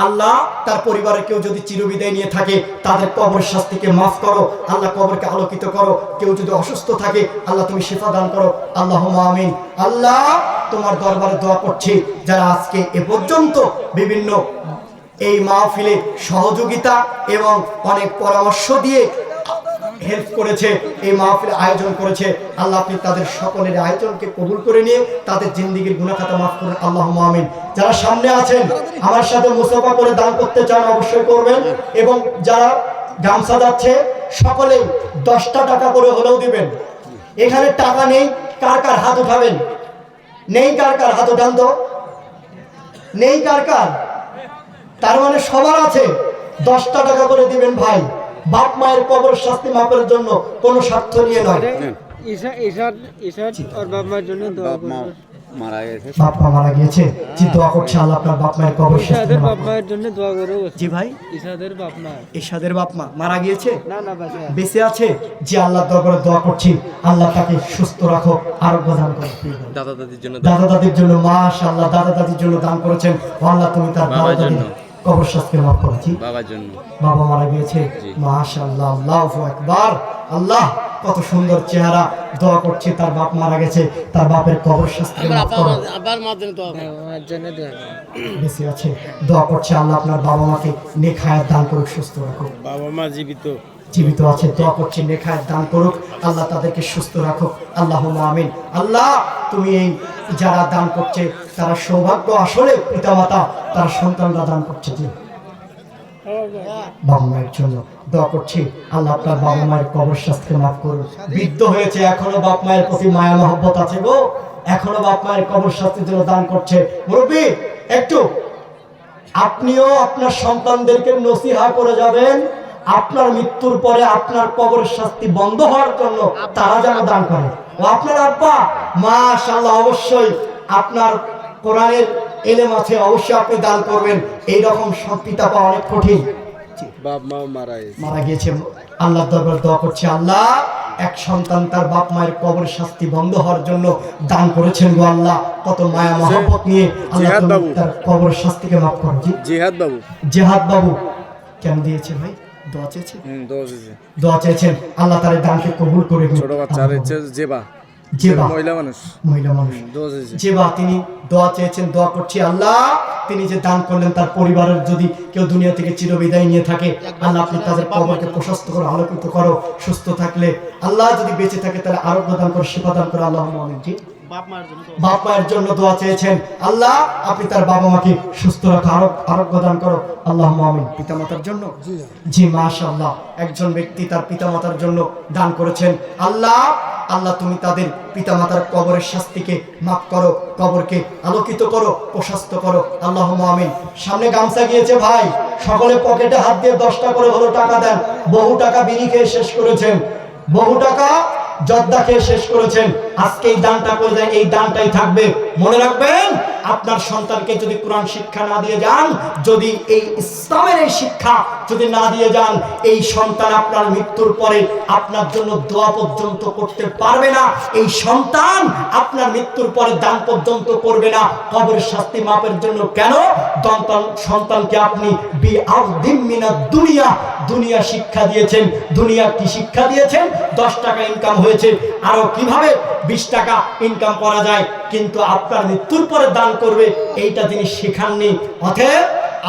আল্লাহ তার পরিবারের কেউ যদি চিরবিদায় নিয়ে থাকে তাদের কবর শাস্তিকে মাফ করো, আল্লাহ কবরকে আলোকিত করো। কেউ যদি অসুস্থ থাকে আল্লাহ তুমি শিফা দান করো। আল্লাহুম্মা আমিন। আল্লাহ তোমার দরবারে দোয়া করছি, যারা আজকে এ পর্যন্ত বিভিন্ন এই মাহফিলে সহযোগিতা এবং অনেক পরামর্শ দিয়ে হেল্প করেছে, এই মাহফিল আয়োজন করেছে, আল্লাহ আপনি তাদের সকলের আয়োজনকে কবুল করে নিয়ে তাদের জিন্দেগির গুনাহ খাতা মাফ করুন। আল্লাহুম্মা আমিন। যারা সামনে আছেন আমার সাথে মুসাফা করে দান করতে চান অবশ্যই করবেন, এবং যারা গামছা যাচ্ছে সকলেই 10টা টাকা করে হলেও দিবেন। এখানে টাকা নেই, কার কার হাত উঠাবেন? নেই কার কার হাত উঠান তো, নেই কার কার? তার মানে সবার আছে, 10টা টাকা করে দিবেন ভাই। বাপ মায়ের কবর শাস্তি মাপের জন্য কোনো স্বার্থ নিয়ে নয়। বাপ মা মারা গিয়েছে, জি দোয়া করছে আল্লাহ আপনার বাপ মায়ের কবর শাস্তি মাফ করুন। জি ভাই, ইশাদের বাপ মা মারা গিয়েছে, বেঁচে আছে, জি আল্লাহর দরবারে দোয়া করছি আল্লাহ তাকে সুস্থ রাখো, আরোগ্য দান করো। দাদা দাদির জন্য দাদা দাদির জন্য মাশাআল্লাহ দাদা দাদির জন্য দান করেছেন, ও আল্লাহ তুমি তার দাদা দাদির কবর শাস্তি মাফ করেছি। বাবার জন্য বাবা মারা গিয়েছে, মাশাআল্লাহ, আল্লাহু আকবার। আল্লাহ কত সুন্দর চেহারা, দোয়া করছি তার বাপ মারা গেছে, তার বাপের কবর শাস্তি মাফ করো। বেঁচে আছে, দোয়া করছে আল্লাহ আপনার বাবা মাকে নেক হায়াত দান করুক, সুস্থ রাখুক। বাবা মা জীবিত, জীবিত আছে, দোয়া করছি নেক হায়াত দান করুক, আল্লাহ তাদেরকে সুস্থ রাখুক। আল্লাহুম্মা আমিন। আল্লাহ তুমি এই যারা দান করছে তারা সৌভাগ্য, আসলে পিতামাতা তারা সন্তানরা দান করছে, যে বাবা মায়ের জন্য দোয়া করছি আল্লাহ আপনার বাবা মায়ের কবর শাস্তি মাফ করুন। বৃদ্ধ হয়েছে, এখনো বাপ মায়ের প্রতি মায়া মহব্বত আছে গো, এখনো বাপ মায়ের কবর শাস্তির জন্য দান করছে। মুরব্বি একটু আপনিও আপনার সন্তানদেরকে নসিহা করে যাবেন, আপনার মৃত্যুর পরে আপনার কবর শাস্তি বন্ধ হওয়ার জন্য তারা যেন দান করে। ও আপনার আব্বা মাশাআল্লাহ, অবশ্যই আপনার কোরআনের ইলম আছে, অবশ্যই আপনি দান করবেন। এইরকম পিতা পাওয়া অনেক কঠিন। বাপ মা মারা গিয়েছে, আল্লাহর দরবারে দোয়া করছে আল্লাহ এক সন্তান তার বাপ মায়ের কবর শাস্তি বন্ধ হওয়ার জন্য দান করেছেন গো আল্লাহ, কত মায়া মহব্বত নিয়ে আল্লাহ তুমি তার কবর শাস্তিকে মাফ করো। জি জেহাদ বাবু কেন দিয়েছে ভাই? দোয়া চেয়েছে, দোয়া চেয়েছেন, আল্লাহ তার দানকে কবুল করে নিন। ছোট বাচ্চা জেবা জেবা মহিলা মানুষ মহিলা মানুষ দোষ হয়েছে জেবা তিনি দোয়া চেয়েছেন, দোয়া করছি আল্লাহ তিনি যে দান করলেন তার পরিবারের যদি কেউ দুনিয়া থেকে চিরবিদায় নিয়ে থাকে, আল্লাহ আপনি তাদের কবরকে প্রশস্ত করো, আলোকিত করো। সুস্থ থাকলে আল্লাহ যদি বেঁচে থাকে তাহলে আরোগ্য দান করো, শিফা দান করো। আল্লাহুম্মা আমিন। জি বাপ মায়ের জন্য দোয়া চেয়েছেন, আল্লাহ আপনি তার বাবা মাকে সুস্থ রাখো, আরোগ্য দান করো। আল্লাহুম্মা আমিন। পিতামাতার জন্য জি মাশাআল্লাহ একজন ব্যক্তি তার পিতামাতার জন্য দান করেছেন, আল্লাহ আল্লাহ তুমি তাদের পিতামাতার কবরের শাস্তিকে মাফ করো, কবরকে আলোকিত করো, প্রশস্ত করো। আল্লাহুম্মা আমিন। সামনে গামছা গিয়েছে ভাই, সকলে পকেটে হাত দিয়ে 10টা করে হলো টাকা দেন। বহু টাকা বিড়ি খেয়ে শেষ করেছেন, বহু টাকা জর্দা খেয়ে শেষ করেছেন, আজকে এই দানটা করে দেন, এই দানটাই থাকবে। মনে রাখবেন আপনার সন্তানকে যদি কোরআন শিক্ষা না দিয়ে যান, যদি এই ইসলামের এই শিক্ষা যদি না দিয়ে যান, এই সন্তান আপনার মৃত্যুর পরে আপনার জন্য দোয়া পর্যন্ত করতে পারবে না। এই সন্তান আপনার মৃত্যুর পরে দান পর্যন্ত করবে না কবরের শাস্তি মাপের জন্য। কেন? সন্তানকে আপনি দুনিয়া শিক্ষা দিয়েছেন। দুনিয়া কি শিক্ষা দিয়েছেন? 10 টাকা ইনকাম হয়েছে, আরো কিভাবে 20 টাকা ইনকাম করা যায়, কিন্তু আপনার মৃত্যুর পরে দান করবে এইটা তিনি শেখাননি। অতএব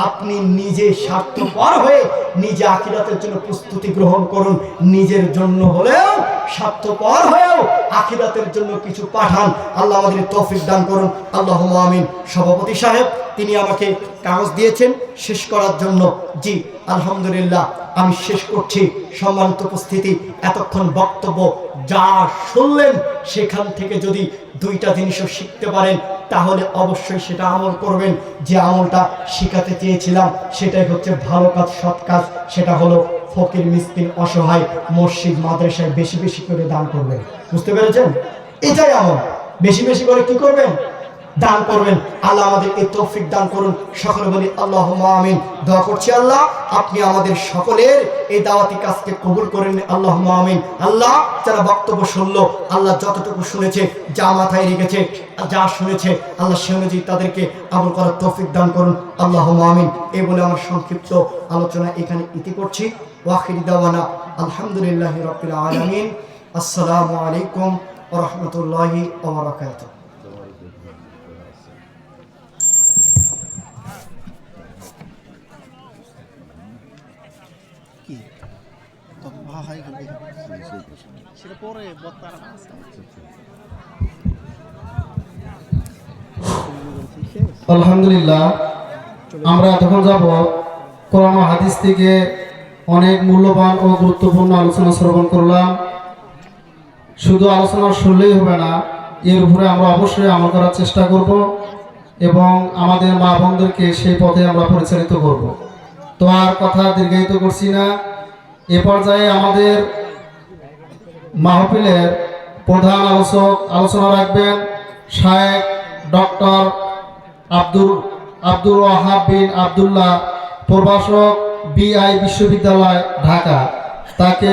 আপনি নিজে স্বার্থপর হয়ে নিজে আখিরাতের জন্য প্রস্তুতি গ্রহণ করুন, নিজের জন্য হলেও স্বার্থপর হয়েও আখিরাতের জন্য কিছু পাঠান। আল্লাহ আমাদের তৌফিক দান করুন। আল্লাহুম্মা আমিন। সভাপতি সাহেব তিনি আমাকে কাগজ দিয়েছেন শেষ করার জন্য। জি আলহামদুলিল্লাহ আমি শেষ করছি। সম্মানিত উপস্থিতি, এতক্ষণ বক্তব্য যা শুনলেন সেখান থেকে যদি 2টা জিনিসও শিখতে পারেন তাহলে অবশ্যই সেটা আমল করবেন। যে আমলটা শেখাতে চেয়েছিলাম সেটাই হচ্ছে ভালো কাজ, সৎ কাজ। সেটা হলো ফকির মিসকিন অসহায় মসজিদ মাদ্রাসায় বেশি বেশি করে দান করবেন। বুঝতে পেরেছেন? এটাই আমল। বেশি বেশি করে কি করবেন? দান করবেন। আল্লাহ আমাদের এই তৌফিক দান করুন। সকলে বলি আল্লাহুম্মা আমিন। দোয়া করছি আল্লাহ আপনি আমাদের সকলের এই দাওয়াতি কাজকে কবুল করেন। আল্লাহুম্মা আমিন। আল্লাহ যারা বক্তব্য শুনলো, আল্লাহ যতটুকু শুনেছে, যা মাথায় রেখেছে, যা শুনেছে, আল্লাহ সে অনুযায়ী তাদেরকে আমল করার তৌফিক দান করুন। আল্লাহুম্মা আমিন। এই বলে আমার সংক্ষিপ্ত আলোচনা এখানে ইতি করছি। ওয়াখির দাওয়ানা আলহামদুলিল্লাহি রাব্বিল আলামিন। আসসালামু আলাইকুম ওয়া রাহমাতুল্লাহি ওয়া বারাকাতুহু। আলহামদুলিল্লাহ আমরা এতক্ষণ যাব কোরআন ও হাদিস থেকে অনেক মূল্যবান ও গুরুত্বপূর্ণ আলোচনা শ্রবণ করলাম। শুধু আলোচনা শুনলেই হবে না, এর উপরে আমরা অবশ্যই আমল করার চেষ্টা করব এবং আমাদের মা বোনদেরকে সেই পথে আমরা পরিচালিত করব। তো আর কথা দীর্ঘায়িত করছি না। এ পর্যায়ে আমাদের মাহফিলের প্রধান আলোচনা রাখবেন শায়েখ ডক্টর আব্দুল ওয়াহাব বিন আব্দুল্লাহ, প্রভাষক, BI বিশ্ববিদ্যালয়, ঢাকা। তাকে